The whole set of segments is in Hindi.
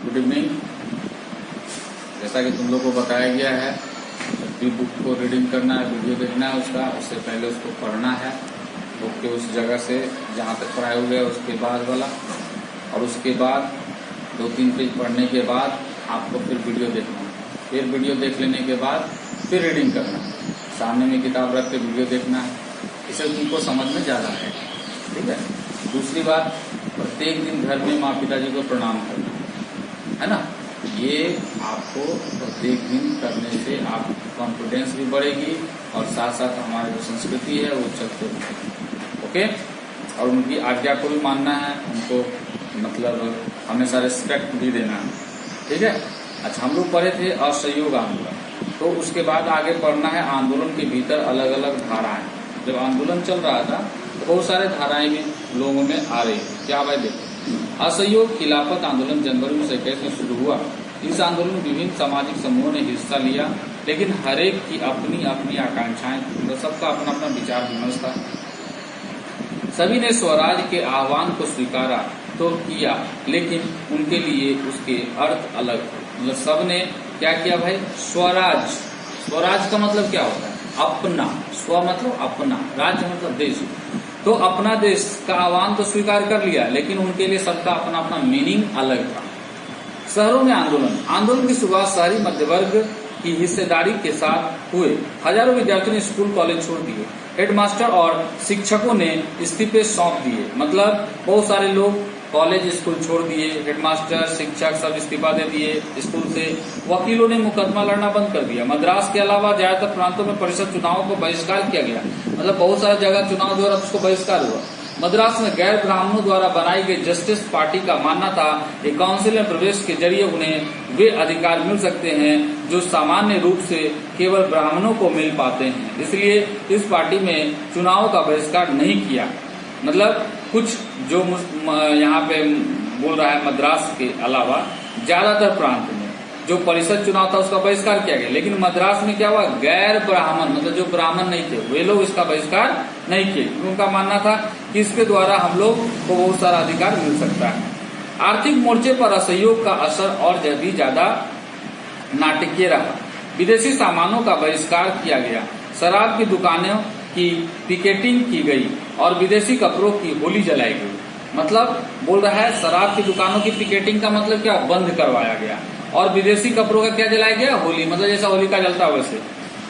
Good evening. जैसा कि तुम लोग को बताया गया है, प्री बुक को रीडिंग करना है, वीडियो देखना है उससे पहले उसको पढ़ना है बुक के उस जगह से जहाँ तक पढ़ाया हुआ है उसके बाद वाला, और उसके बाद 2-3 पेज पढ़ने के बाद आपको फिर वीडियो देखना है। फिर वीडियो देख लेने के बाद फिर रीडिंग करना है। सामने में किताब रख के वीडियो देखना है, इससे तुमको समझ में ज़्यादा है। ठीक है। दूसरी बात, प्रत्येक दिन घर में माँ पिताजी को प्रणाम करना है ना। ये आपको प्रत्येक दिन करने से आपकी कॉन्फिडेंस भी बढ़ेगी और साथ साथ हमारी जो संस्कृति है वो चलते रहेगी। ओके। और उनकी आज्ञा को भी मानना है, उनको मतलब हमेशा रिस्पेक्ट भी देना है। ठीक है। अच्छा, हम लोग पढ़े थे असहयोग आंदोलन, तो उसके बाद आगे पढ़ना है आंदोलन के भीतर अलग अलग धाराएं। जब आंदोलन चल रहा था तो बहुत सारे धाराएं भी लोगों में आ रही थी। क्या भाई देखो, असहयोग खिलाफत आंदोलन जनवरी 1921 में शुरू हुआ। इस आंदोलन में विभिन्न सामाजिक समूहों ने हिस्सा लिया, लेकिन हर एक की अपनी अपनी आकांक्षाएं थी, तो सबका अपना अपना विचार विमर्श था। सभी ने स्वराज के आह्वान को स्वीकारा तो किया, लेकिन उनके लिए उसके अर्थ अलग थे। मतलब सब ने क्या किया भाई? स्वराज। स्वराज का मतलब क्या होता है? अपना। स्व मतलब अपना, राज्य मतलब देश। तो अपना देश का आह्वान तो स्वीकार कर लिया, लेकिन उनके लिए सबका अपना अपना मीनिंग अलग था। शहरों में आंदोलन की शुरुआत शहरी मध्य वर्ग की हिस्सेदारी के साथ हुए। हजारों विद्यार्थियों ने स्कूल कॉलेज छोड़ दिए। हेडमास्टर और शिक्षकों ने इस्तीफे सौंप दिए। मतलब बहुत सारे लोग कॉलेज स्कूल छोड़ दिए, हेडमास्टर शिक्षक सब इस्तीफा दे दिए स्कूल से। वकीलों ने मुकदमा लड़ना बंद कर दिया। मद्रास के अलावा ज्यादातर प्रांतों में परिषद चुनावों को बहिष्कार किया गया। मतलब बहुत सारी जगह चुनाव द्वारा उसको बहिष्कार हुआ। मद्रास में गैर ब्राह्मणों द्वारा बनाई गई जस्टिस पार्टी का मानना था कि काउंसिल में प्रवेश के जरिए उन्हें वे अधिकार मिल सकते हैं जो सामान्य रूप से केवल ब्राह्मणों को मिल पाते हैं। इसलिए इस पार्टी में चुनाव का बहिष्कार नहीं किया। मतलब कुछ जो यहाँ पे बोल रहा है मद्रास के अलावा ज्यादातर प्रांत में जो परिषद चुनाव था उसका बहिष्कार किया गया, लेकिन मद्रास में क्या हुआ? गैर ब्राह्मण मतलब जो ब्राह्मण नहीं थे वे लोग इसका बहिष्कार नहीं किए। उनका मानना था कि इसके द्वारा हम लोग को बहुत सारा अधिकार मिल सकता है। आर्थिक मोर्चे पर असहयोग का असर और भी ज्यादा नाटकीय रहा। विदेशी सामानों का बहिष्कार किया गया, शराब की दुकानों की पिकेटिंग की गई और विदेशी कपड़ों की होली जलाई गई। मतलब बोल रहा है शराब की दुकानों की पिकेटिंग का मतलब क्या? बंद करवाया गया। और विदेशी कपड़ों का क्या जलाया गया? होली। मतलब जैसा होली का जलता वैसे।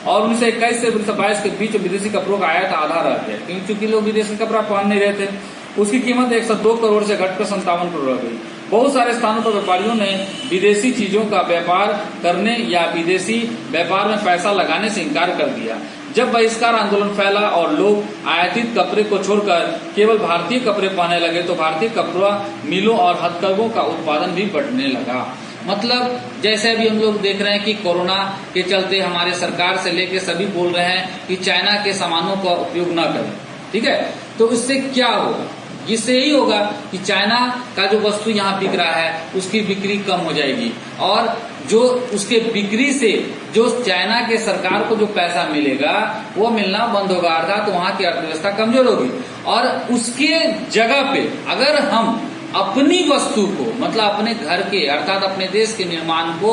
और 1921 से 1922 के बीच विदेशी कपड़ों का आयात आधा रह गया, क्योंकि चूंकि लोग विदेशी कपड़ा पहन नहीं रहे थे। उसकी कीमत 102 करोड़ से घटकर 57 करोड़ रह गई। बहुत सारे स्थानों पर व्यापारियों ने विदेशी चीजों का व्यापार करने या विदेशी व्यापार में पैसा लगाने से इनकार कर दिया। जब बहिष्कार आंदोलन फैला और लोग आयातित कपड़े को छोड़कर केवल भारतीय कपड़े पहनने लगे, तो भारतीय कपड़ा मिलों और हथकरघों का उत्पादन भी बढ़ने लगा। मतलब जैसे अभी हम लोग देख रहे हैं कि कोरोना के चलते हमारे सरकार से लेके सभी बोल रहे हैं कि चाइना के सामानों का उपयोग न करें। ठीक है। तो इससे क्या होगा? इससे यही होगा कि चाइना का जो वस्तु यहाँ बिक रहा है उसकी बिक्री कम हो जाएगी, और जो उसके बिक्री से जो चाइना के सरकार को जो पैसा मिलेगा वो मिलना बंद होगा, अर्थात तो वहाँ की अर्थव्यवस्था कमजोर होगी। और उसके जगह पे अगर हम अपनी वस्तु को मतलब अपने घर के अर्थात अपने देश के निर्माण को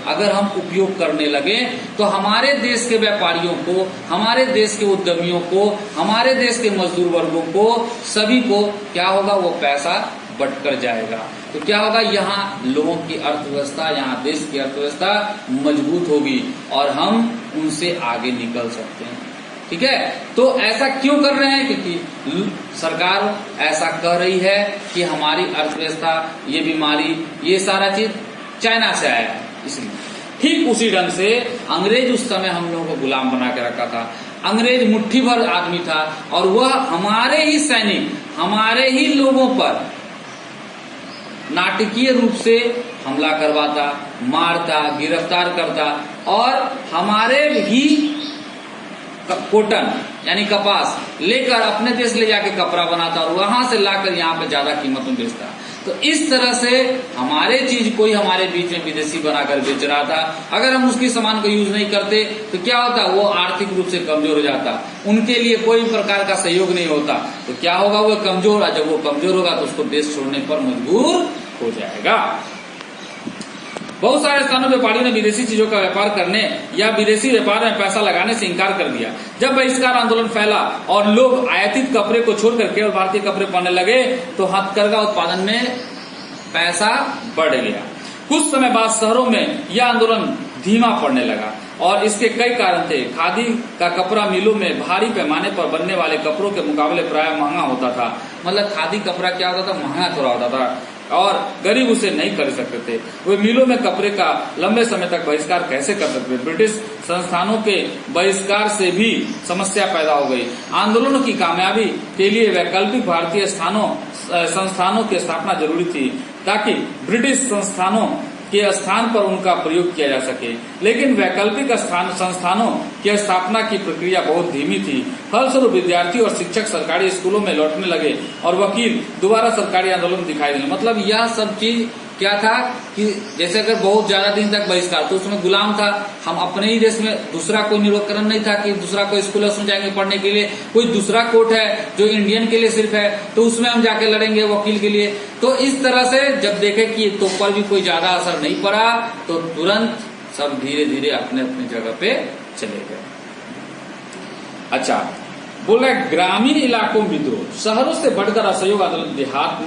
अगर हम उपयोग करने लगे, तो हमारे देश के व्यापारियों को, हमारे देश के उद्यमियों को, हमारे देश के मजदूर वर्गों को, सभी को क्या होगा? वो पैसा बटकर जाएगा। तो क्या होगा? यहाँ लोगों की अर्थव्यवस्था, यहाँ देश की अर्थव्यवस्था मजबूत होगी और हम उनसे आगे निकल सकते हैं। ठीक है। तो ऐसा क्यों कर रहे हैं? क्योंकि सरकार ऐसा कह रही है कि हमारी अर्थव्यवस्था, ये बीमारी, ये सारा चीज चाइना से आया है, इसलिए। ठीक उसी ढंग से अंग्रेज उस समय हम लोगों को गुलाम बना के रखा था। अंग्रेज मुट्ठी भर आदमी था और वह हमारे ही सैनिक, हमारे ही लोगों पर नाटकीय रूप से हमला करवाता, मारता, गिरफ्तार करता और हमारे ही कॉटन यानी कपास लेकर अपने देश ले जाके कपड़ा बनाता और वहां से लाकर यहाँ पे ज्यादा कीमत में बेचता। तो इस तरह से हमारे चीज को ही हमारे बीच में विदेशी बनाकर बेच रहा था। अगर हम उसकी सामान को यूज नहीं करते तो क्या होता? वो आर्थिक रूप से कमजोर हो जाता, उनके लिए कोई प्रकार का सहयोग नहीं होता। तो क्या होगा? वो कमजोर, जब वो कमजोर होगा तो उसको देश छोड़ने पर मजबूर हो जाएगा। बहुत सारे स्थानों व्यापारियों ने विदेशी चीजों का व्यापार करने या विदेशी व्यापार में पैसा लगाने से इंकार कर दिया। जब बहिष्कार आंदोलन फैला और लोग आयातित कपड़े को छोड़कर केवल भारतीय कपड़े पहनने लगे तो हथकरघा उत्पादन में पैसा बढ़ गया। कुछ समय बाद शहरों में यह आंदोलन धीमा पड़ने लगा और इसके कई कारण थे। खादी का कपड़ा मिलों में भारी पैमाने पर बनने वाले कपड़ों के मुकाबले प्राय महंगा होता था। मतलब खादी कपड़ा क्या होता था, महंगा थोड़ा होता था और गरीब उसे नहीं खरीद सकते थे। वे मिलों में कपड़े का लंबे समय तक बहिष्कार कैसे कर सकते थे। ब्रिटिश संस्थानों के बहिष्कार से भी समस्या पैदा हो गई। आंदोलनों की कामयाबी के लिए वैकल्पिक भारतीय संस्थानों की स्थापना जरूरी थी ताकि ब्रिटिश संस्थानों के स्थान पर उनका प्रयोग किया जा सके, लेकिन वैकल्पिक संस्थानों की स्थापना की प्रक्रिया बहुत धीमी थी। फलस्वरूप विद्यार्थी और शिक्षक सरकारी स्कूलों में लौटने लगे और वकील दोबारा सरकारी आंदोलन दिखाई देने। मतलब यह सब चीज क्या था कि जैसे अगर बहुत ज्यादा दिन तक बहिष्कार, तो उसमें गुलाम था। हम अपने ही देश में दूसरा कोई निरोधकरण नहीं था कि दूसरा कोई स्कूल में जाएंगे पढ़ने के लिए। कोई दूसरा कोर्ट है जो इंडियन के लिए सिर्फ है, तो उसमें हम जाके लड़ेंगे वकील के लिए। तो इस तरह से जब देखे कि तो पर भी कोई ज्यादा असर नहीं पड़ा तो तुरंत सब धीरे धीरे अपने अपने जगह पे चले गए। अच्छा, बोल रहे ग्रामीण इलाकों में विद्रोह, शहरों से बढ़कर असहयोग आंदोलन देहात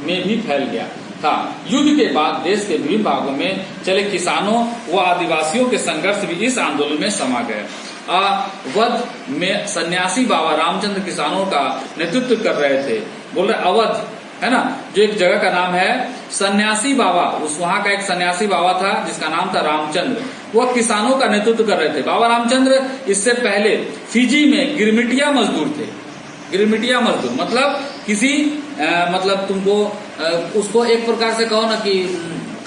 में भी फैल गया था। युद्ध के बाद देश के विभिन्न भागों में चले किसानों व आदिवासियों के संघर्ष भी इस आंदोलन में समा गए। अवध में सन्यासी बाबा रामचंद्र किसानों का नेतृत्व कर रहे थे। बोल रहे अवध है ना, जो एक जगह का नाम है, सन्यासी बाबा, उस वहां का एक सन्यासी बाबा था जिसका नाम था रामचंद्र। वह किसानों का नेतृत्व कर रहे थे। बाबा रामचंद्र इससे पहले फिजी में गिरमिटिया मजदूर थे। गिरमिटिया मजदूर मतलब किसी मतलब तुमको उसको एक प्रकार से कहो ना कि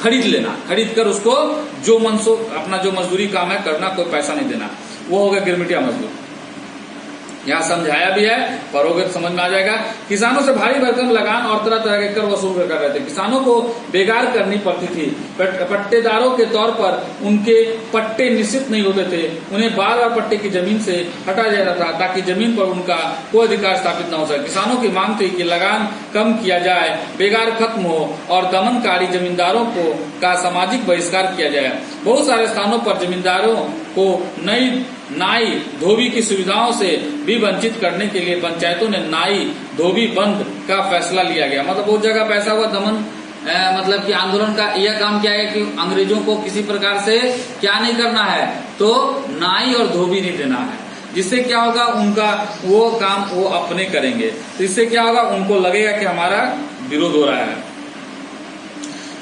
खरीद लेना, खरीद कर उसको जो मनसो अपना जो मजदूरी काम है करना, कोई पैसा नहीं देना, वो हो गया गिरमिटिया मजदूर। यहाँ समझाया भी है, पढ़ोगे तो समझ में आ जाएगा। किसानों से भारी भरकम लगान और तरह तरह के कर वसूल कर रहे थे। किसानों को बेगार करनी पड़ती थी। पट्टेदारों के तौर पर उनके पट्टे निश्चित नहीं होते थे। उन्हें बार बार पट्टे की जमीन से हटाया जाता था ताकि जमीन पर उनका कोई अधिकार स्थापित न हो सके। किसानों की मांग थी कि लगान कम किया जाए, बेगार खत्म हो और दमनकारी जमींदारों को का सामाजिक बहिष्कार किया जाए। बहुत सारे स्थानों पर जमींदारों को नई नाई धोबी की सुविधाओं से भी वंचित करने के लिए पंचायतों ने नाई धोबी बंद का फैसला लिया गया। मतलब बहुत जगह पैसा हुआ दमन, मतलब कि आंदोलन का यह काम क्या है कि अंग्रेजों को किसी प्रकार से क्या नहीं करना है, तो नाई और धोबी नहीं देना है। जिससे क्या होगा, उनका वो काम वो अपने करेंगे, तो इससे क्या होगा, उनको लगेगा कि हमारा विरोध हो रहा है।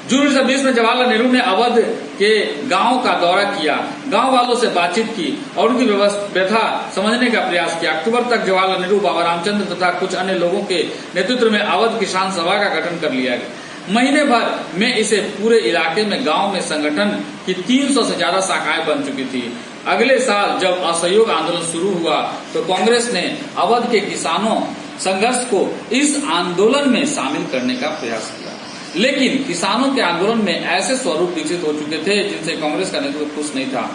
जून 1920 में जवाहरलाल नेहरू ने अवध के गांव का दौरा किया, गांव वालों से बातचीत की और उनकी व्यथा समझने का प्रयास किया। अक्टूबर तक जवाहरलाल नेहरू, बाबा रामचंद्र तथा कुछ अन्य लोगों के नेतृत्व में अवध किसान सभा का गठन कर लिया गया। महीने भर में इसे पूरे इलाके में गांव में संगठन की 300 से ज्यादा शाखाएं बन चुकी थी। अगले साल जब असहयोग आंदोलन शुरू हुआ तो कांग्रेस ने अवध के किसानों संघर्ष को इस आंदोलन में शामिल करने का प्रयास किया, लेकिन किसानों के आंदोलन में ऐसे स्वरूप विकसित हो चुके थे जिनसे कांग्रेस का नेतृत्व खुश नहीं था।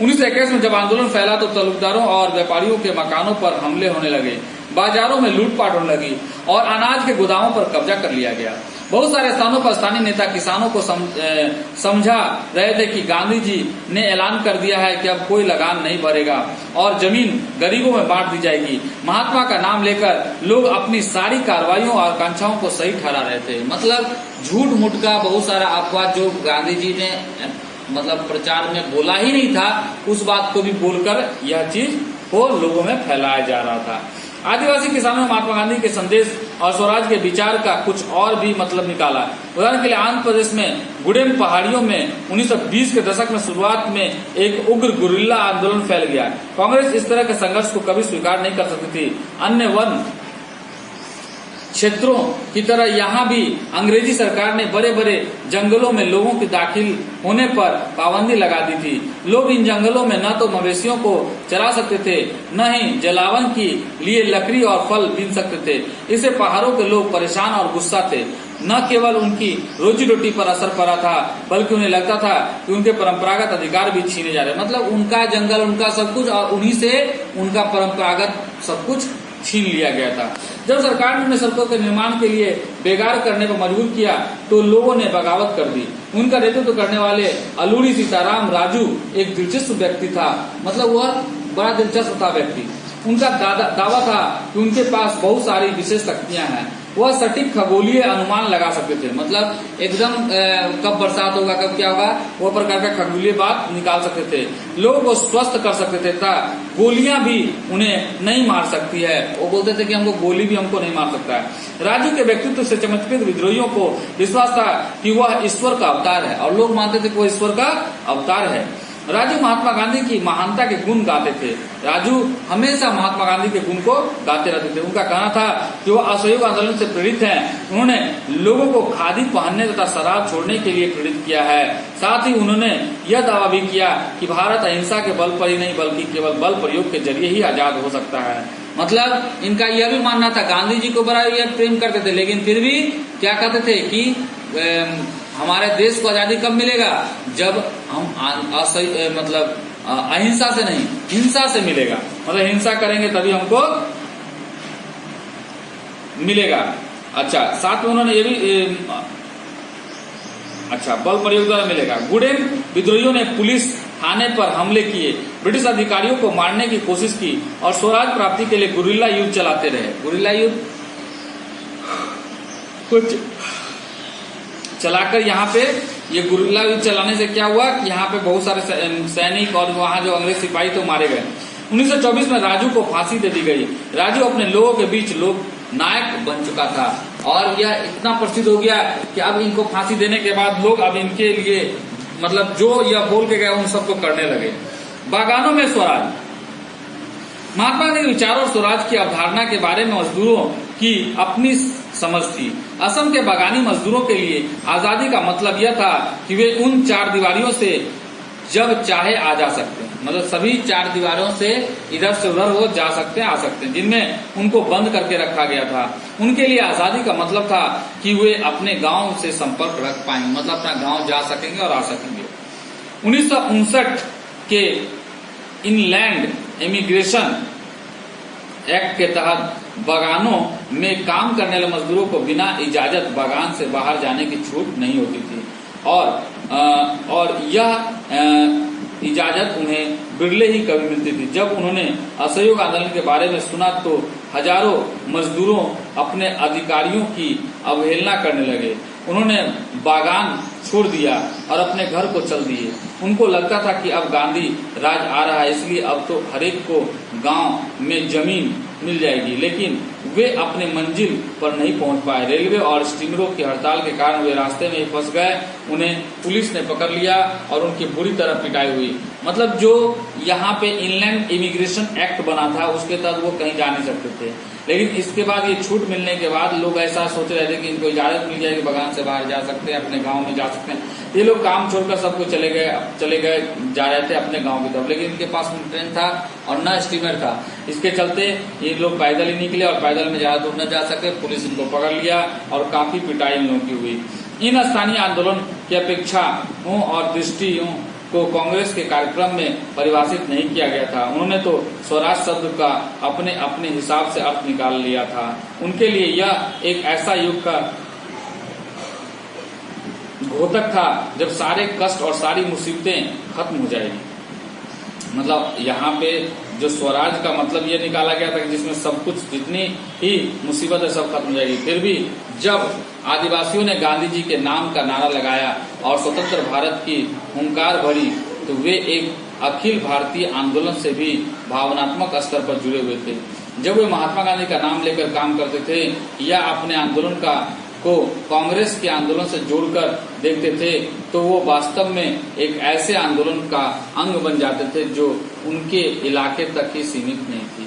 1921 में जब आंदोलन फैला तो तालुकदारों और व्यापारियों के मकानों पर हमले होने लगे, बाजारों में लूटपाट होने लगी और अनाज के गोदामों पर कब्जा कर लिया गया। बहुत सारे स्थानों पर स्थानीय नेता किसानों को समझा रहे थे कि गांधी जी ने ऐलान कर दिया है कि अब कोई लगान नहीं भरेगा और जमीन गरीबों में बांट दी जाएगी। महात्मा का नाम लेकर लोग अपनी सारी कार्रवाइयों और आकांक्षाओं को सही ठहरा रहे थे। मतलब झूठ मूठ का बहुत सारा अफवाह जो गांधी जी ने मतलब प्रचार में बोला ही नहीं था, उस बात को भी बोलकर यह चीज को लोगों में फैलाया जा रहा था। आदिवासी किसानों ने महात्मा गांधी के संदेश और स्वराज के विचार का कुछ और भी मतलब निकाला। उदाहरण के लिए आंध्र प्रदेश में गुडेम पहाड़ियों में 1920 के दशक में शुरुआत में एक उग्र गुरिल्ला आंदोलन फैल गया। कांग्रेस इस तरह के संघर्ष को कभी स्वीकार नहीं कर सकती थी। अन्य वन क्षेत्रों की तरह यहाँ भी अंग्रेजी सरकार ने बड़े बड़े जंगलों में लोगों के दाखिल होने पर पाबंदी लगा दी थी। लोग इन जंगलों में न तो मवेशियों को चरा सकते थे, न ही जलावन के लिए लकड़ी और फल बीन सकते थे। इससे पहाड़ों के लोग परेशान और गुस्सा थे। न केवल उनकी रोजी रोटी पर असर पड़ा था, बल्कि उन्हें लगता था कि उनके परंपरागत अधिकार भी छीने जा रहे। मतलब उनका जंगल, उनका सब कुछ और उन्हीं से उनका परंपरागत सब कुछ छीन लिया गया था। जब सरकार ने उन्हें सड़कों के निर्माण के लिए बेकार करने पर मजबूर किया तो लोगों ने बगावत कर दी। उनका नेतृत्व करने वाले अलूरी सीताराम राजू एक दिलचस्प व्यक्ति था, मतलब वह बड़ा दिलचस्प था व्यक्ति। उनका दावा था कि उनके पास बहुत सारी विशेष शक्तियां हैं। वह सटीक खगोलीय अनुमान लगा सकते थे, मतलब एकदम कब बरसात होगा, कब क्या होगा, वो प्रकार का खगोलीय बात निकाल सकते थे। लोगों को स्वस्थ कर सकते थे तथा गोलियां भी उन्हें नहीं मार सकती है। वो बोलते थे कि हमको गोली भी हमको नहीं मार सकता है। राजू के व्यक्तित्व से चमत्कृत विद्रोहियों को विश्वास था कि वह ईश्वर का अवतार है, और लोग मानते थे कि वह ईश्वर का अवतार है। राजू महात्मा गांधी की महानता के गुण गाते थे। राजू हमेशा महात्मा गांधी के गुण को गाते रहते थे। उनका कहना था कि वो असहयोग आंदोलन से प्रेरित हैं। उन्होंने लोगों को खादी पहनने तथा शराब छोड़ने के लिए प्रेरित किया है। साथ ही उन्होंने यह दावा भी किया कि भारत अहिंसा के बल पर ही नहीं बल्कि केवल बल प्रयोग के जरिए ही आजाद हो सकता है। मतलब इनका यह भी मानना था, गांधी जी को बड़ा यह प्रेम करते थे, लेकिन फिर भी क्या कहते थे कि हमारे देश को आजादी कब मिलेगा, जब हम मतलब अहिंसा से नहीं हिंसा से मिलेगा, मतलब हिंसा करेंगे तभी हमको मिलेगा। अच्छा, साथ में उन्होंने ये भी बल प्रयोग द्वारा मिलेगा। गुडेन विद्रोहियों ने पुलिस थाने पर हमले किए, ब्रिटिश अधिकारियों को मारने की कोशिश की और स्वराज प्राप्ति के लिए गुरिल्ला युद्ध चलाते रहे। गुरिल्ला युद्ध कुछ चलाकर यहाँ पे ये गुरिल्ला युद्ध चलाने से क्या हुआ कि यहाँ पे बहुत सारे सैनिक और वहाँ जो अंग्रेज सिपाही तो मारे गए। 1924 में राजू को फांसी दे दी गई। राजू अपने लोगों के बीच लोक नायक बन चुका था और यह इतना प्रसिद्ध हो गया कि अब इनको फांसी देने के बाद लोग अब इनके लिए मतलब जो यह बोल के गए उन सबको करने लगे। बागानों में स्वराज। महात्मा गांधी के विचारों और स्वराज की अवधारणा के बारे में मजदूरों की अपनी समझ थी। असम के बागानी मजदूरों के लिए आजादी का मतलब यह था कि वे उन चार दीवारियों से जब चाहे आ जा सकते हैं, मतलब सभी चार दीवारों से इधर से उधर वो जा सकते हैं, आ सकते हैं, जिनमें उनको बंद करके रखा गया था। उनके लिए आजादी का मतलब था कि वे अपने गांव से संपर्क रख पाएंगे, मतलब अपना गांव जा सकेंगे और आ सकेंगे। 1959 के इनलैंड इमिग्रेशन एक्ट के तहत बागानों में काम करने वाले मजदूरों को बिना इजाजत बागान से बाहर जाने की छूट नहीं होती थी और यह इजाजत उन्हें बिरले ही कभी मिलती थी। जब उन्होंने असहयोग आंदोलन के बारे में सुना तो हजारों मजदूरों अपने अधिकारियों की अवहेलना करने लगे। उन्होंने बागान छोड़ दिया और अपने घर को चल दिए। उनको लगता था कि अब गांधी राज आ रहा है, इसलिए अब तो हरेक को गांव में जमीन मिल जाएगी, लेकिन वे अपने मंजिल पर नहीं पहुंच पाए। रेलवे और स्टीमरों की हड़ताल के कारण वे रास्ते में ही फंस गए। उन्हें पुलिस ने पकड़ लिया और उनकी बुरी तरह पिटाई हुई। मतलब जो यहाँ पे इनलैंड इमिग्रेशन एक्ट बना था उसके तहत वो कहीं जा नहीं सकते थे, लेकिन इसके बाद ये छूट मिलने के बाद लोग ऐसा सोच रहे थे कि इनको इजाजत मिल जाएगी, बागान से बाहर जा सकते हैं, अपने गांव में जा सकते हैं। ये लोग काम छोड़कर सबको चले गए जा रहे थे अपने गांव की तरफ, लेकिन इनके पास न ट्रेन था और न स्टीमर था। इसके चलते ये लोग पैदल ही निकले और पैदल में ज्यादा दूर न जा सके। पुलिस इनको पकड़ लिया और काफी पिटाई इन लोगों की हुई। इन स्थानीय आंदोलन की अपेक्षाओं और दृष्टियों को कांग्रेस के कार्यक्रम में परिभाषित नहीं किया गया था। उन्होंने तो स्वराज शब्द का अपने अपने हिसाब से अर्थ निकाल लिया था। उनके लिए यह एक ऐसा युग का घोतक था जब सारे कष्ट और सारी मुसीबतें खत्म हो जाएगी। मतलब यहाँ पे जो स्वराज का मतलब ये निकाला गया था कि जिसमें सब कुछ जितनी ही मुसीबत है सब खत्म हो जाएगी। फिर भी जब आदिवासियों ने गांधी जी के नाम का नारा लगाया और स्वतंत्र भारत की हुंकार भरी तो वे एक अखिल भारतीय आंदोलन से भी भावनात्मक स्तर पर जुड़े हुए थे। जब वे महात्मा गांधी का नाम लेकर काम करते थे या अपने आंदोलन को कांग्रेस के आंदोलन से जोड़कर देखते थे तो वो वास्तव में एक ऐसे आंदोलन का अंग बन जाते थे जो उनके इलाके तक ही सीमित नहीं थी।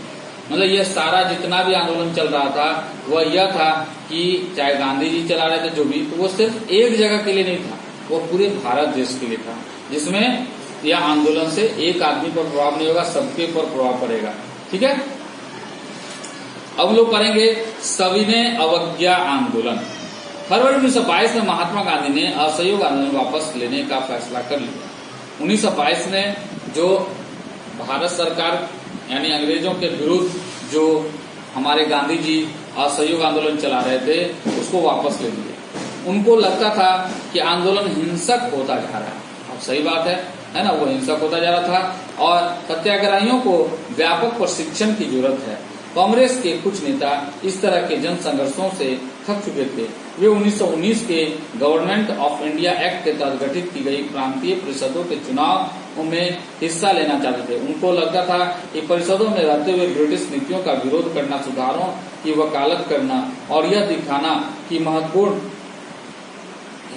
मतलब यह सारा जितना भी आंदोलन चल रहा था वह यह था कि चाहे गांधी जी चला रहे थे जो भी, तो वो सिर्फ एक जगह के लिए नहीं था, वो पूरे भारत देश के लिए था, जिसमें यह आंदोलन से एक आदमी पर प्रभाव नहीं होगा, सबके ऊपर प्रभाव पड़ेगा। ठीक है, अब लोग पढ़ेंगे सविनय अवज्ञा आंदोलन। फरवरी 1922 में महात्मा गांधी ने असहयोग आंदोलन वापस लेने का फैसला कर लिया। 1922 में जो भारत सरकार यानी अंग्रेजों के विरुद्ध जो हमारे गांधी जी असहयोग आंदोलन चला रहे थे उसको वापस ले लिए। उनको लगता था कि आंदोलन हिंसक होता जा रहा है। अब सही बात है ना, वो हिंसक होता जा रहा था और सत्याग्रहियों को व्यापक प्रशिक्षण की जरूरत है। कांग्रेस के कुछ नेता इस तरह के जन संघर्षों से थक चुके थे। वे 1919 के गवर्नमेंट ऑफ इंडिया एक्ट के तहत गठित की गई प्रांतीय परिषदों के चुनाव में हिस्सा लेना चाहते थे। उनको लगता था कि परिषदों में रहते हुए ब्रिटिश नीतियों का विरोध करना, सुधारों की वकालत करना और यह दिखाना कि महत्वपूर्ण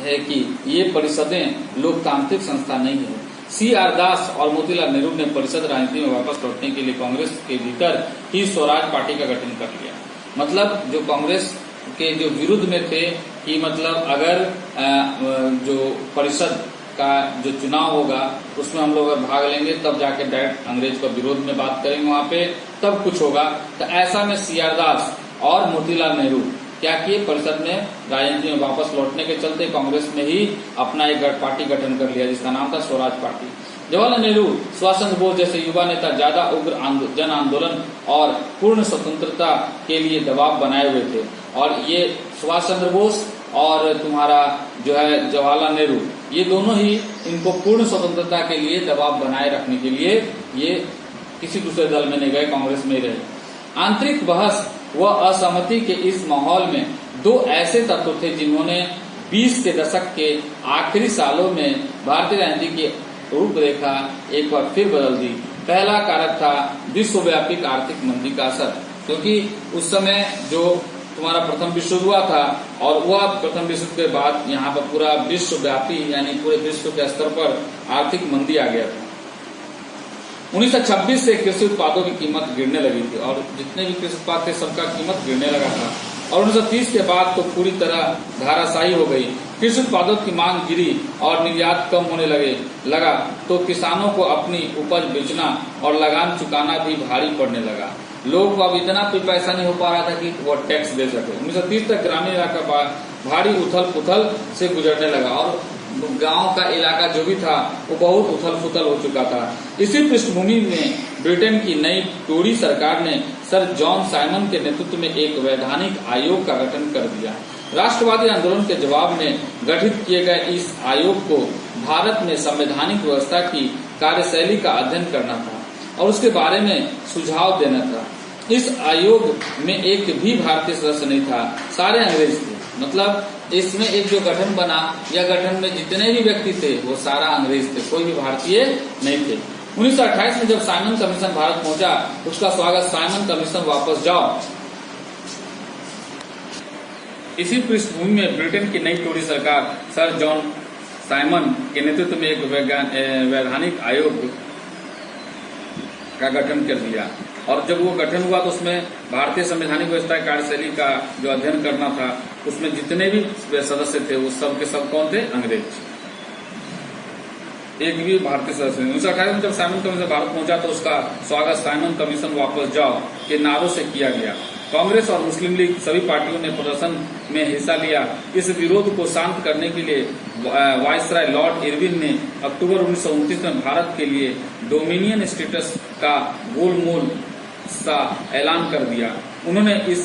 है कि ये परिषदें लोकतांत्रिक संस्था नहीं है। C.R. दास और मोतीलाल नेहरू ने परिषद राजनीति में वापस लौटने के लिए कांग्रेस के भीतर ही स्वराज पार्टी का गठन कर लिया। मतलब जो कांग्रेस के जो विरुद्ध में थे कि मतलब अगर जो परिषद का जो चुनाव होगा उसमें हम लोग अगर भाग लेंगे तब जाके डायरेक्ट अंग्रेज का विरोध में बात करेंगे वहां पे तब कुछ होगा। तो ऐसा में C.R. दास और मोतीलाल नेहरू क्या किए, परिषद में राजनीति में वापस लौटने के चलते कांग्रेस में ही अपना एक पार्टी गठन कर लिया जिसका नाम था स्वराज पार्टी। जवाहरलाल नेहरू, सुभाष चंद्र बोस जैसे युवा नेता ज्यादा उग्र जन आंदोलन और पूर्ण स्वतंत्रता के लिए दबाव बनाए हुए थे और ये सुभाष चंद्र बोस और तुम्हारा जो है जवाहरलाल नेहरू, ये दोनों ही इनको पूर्ण स्वतंत्रता के लिए दबाव बनाए रखने के लिए ये किसी दूसरे दल में नहीं गए, कांग्रेस में ही रहे। आंतरिक बहस व असहमति के इस माहौल में दो ऐसे तत्व थे जिन्होंने 20 के दशक के आखिरी सालों में भारतीय राजनीति की रूपरेखा एक बार फिर बदल दी। पहला कारक था विश्वव्यापी आर्थिक मंदी का असर, क्योंकि उस समय जो तुम्हारा प्रथम विश्व हुआ था और वह प्रथम विश्व के बाद यहाँ पर पूरा विश्वव्यापी यानी पूरे विश्व के स्तर पर आर्थिक मंदी आ गया था। 1926 से कृषि उत्पादों की कीमत गिरने लगी थी और जितने भी कृषि उत्पाद थे सबका कीमत गिरने लगा था और 1930 के बाद तो पूरी तरह धाराशायी हो गई। कृषि उत्पादों की मांग गिरी और निर्यात कम होने लगा तो किसानों को अपनी उपज बेचना और लगान चुकाना भी भारी पड़ने लगा। लोगों को अब इतना भी पैसा नहीं हो पा रहा था कि वो टैक्स दे सके। 1930 तक ग्रामीण इलाका भारी उथल पुथल से गुजरने लगा और गांव का इलाका जो भी था वो बहुत उथल पुथल हो चुका था। इसी पृष्ठभूमि में ब्रिटेन की नई टोरी सरकार ने सर जॉन साइमन के नेतृत्व में एक वैधानिक आयोग का गठन कर दिया। राष्ट्रवादी आंदोलन के जवाब में गठित किए गए इस आयोग को भारत में संवैधानिक व्यवस्था की कार्यशैली का अध्ययन करना था और उसके बारे में सुझाव देना था। इस आयोग में एक भी भारतीय सदस्य नहीं था, सारे अंग्रेज थे। मतलब इसमें एक जो गठन बना या गठन में जितने भी व्यक्ति थे वो सारा अंग्रेज थे, कोई भी भारतीय नहीं थे। 1928 में जब साइमन कमीशन भारत पहुंचा उसका स्वागत साइमन कमीशन वापस जाओ। इसी पृष्ठभूमि में ब्रिटेन की नई टोरी सरकार सर जॉन साइमन के नेतृत्व में एक वैधानिक आयोग का गठन कर दिया और जब वो गठन हुआ तो उसमें भारतीय संवैधानिक व्यवस्था की कार्यशैली का जो अध्ययन करना था उसमें जितने भी सदस्य थे वो सब के सब कौन थे, अंग्रेज। एक भी भारतीय सदस्य नहीं। 1928 में जब साइमन कमीशन भारत पहुंचा तो उसका स्वागत साइमन कमीशन वापस जाओ के नारों से किया गया। कांग्रेस और मुस्लिम लीग सभी पार्टियों ने प्रदर्शन में हिस्सा लिया। इस विरोध को शांत करने के लिए वायसराय लॉर्ड इरविन ने अक्टूबर 1929 में भारत के लिए डोमिनियन स्टेटस का गोलमोल सा ऐलान कर दिया। उन्होंने इस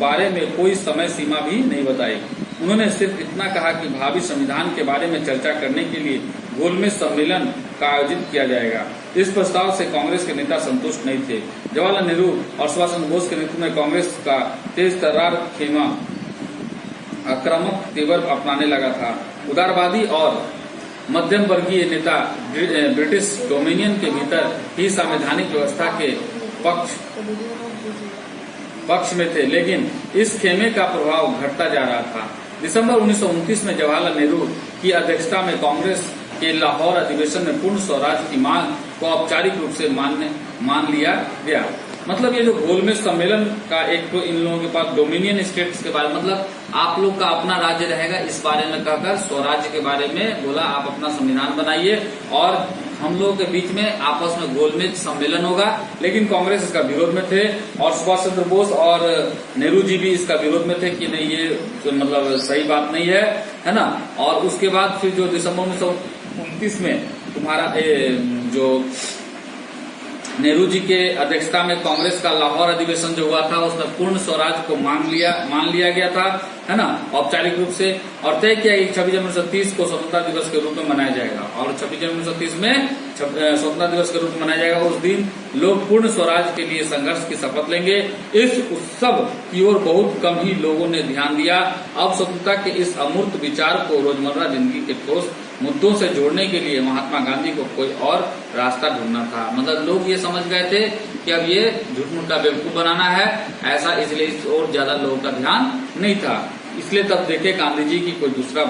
बारे में कोई समय सीमा भी नहीं बताई। उन्होंने सिर्फ इतना कहा कि भावी संविधान के बारे में चर्चा करने के लिए गोलमेज सम्मेलन का आयोजित किया जाएगा। इस प्रस्ताव से कांग्रेस के नेता संतुष्ट नहीं थे। जवाहरलाल नेहरू और सुभाष चंद्र बोस के नेतृत्व में कांग्रेस का तेज तर्रार खेमा आक्रामक तेवर अपनाने लगा था। उदारवादी और मध्यम वर्गीय नेता ब्रिटिश डोमिनियन के भीतर ही संवैधानिक व्यवस्था के पक्ष में थे, लेकिन इस खेमे का प्रभाव घटता जा रहा था। दिसंबर 1929 में जवाहरलाल नेहरू की अध्यक्षता में कांग्रेस के लाहौर अधिवेशन में पूर्ण स्वराज की मांग को औपचारिक रूप से मान लिया गया। मतलब ये जो गोलमेज सम्मेलन का एक तो इन लोगों के पास डोमिनियन स्टेट्स के बारे में, मतलब आप लोग का अपना राज्य रहेगा इस बारे में कहकर स्वराज्य के बारे में बोला, आप अपना संविधान बनाइए और हम लोगों के बीच में आपस में गोलमेज सम्मेलन होगा। लेकिन कांग्रेस इसका विरोध में थे और सुभाष चंद्र बोस और नेहरू जी भी इसका विरोध में थे कि नहीं ये तो मतलब सही बात नहीं है ना। और उसके बाद फिर जो दिसंबर 1929 में तुम्हारा जो नेहरू जी के अध्यक्षता में कांग्रेस का लाहौर अधिवेशन जो हुआ था उसमें पूर्ण स्वराज को मान लिया गया था, है ना, औपचारिक रूप से, और तय किया कि 26 जनवरी 1930 को स्वतंत्रता दिवस के रूप में मनाया जाएगा। और 26 जनवरी 1930 में स्वतंत्रता दिवस के रूप में मनाया जाएगा। उस दिन लोग पूर्ण स्वराज के लिए संघर्ष की शपथ लेंगे। इस उत्सव की ओर बहुत कम ही लोगों ने ध्यान दिया। अब स्वतंत्रता के इस अमूर्त विचार को रोजमर्रा जिंदगी के ठोस मुद्दों से जोड़ने के लिए महात्मा गांधी को कोई और रास्ता ढूंढना था। मतलब लोग ये समझ गए थे कि अब ये झूठ मूठ का बेवकूफ बनाना है, ऐसा, इसलिए और ज्यादा लोगों का ध्यान नहीं था। इसलिए तब देखे गांधी जी की कोई दूसरा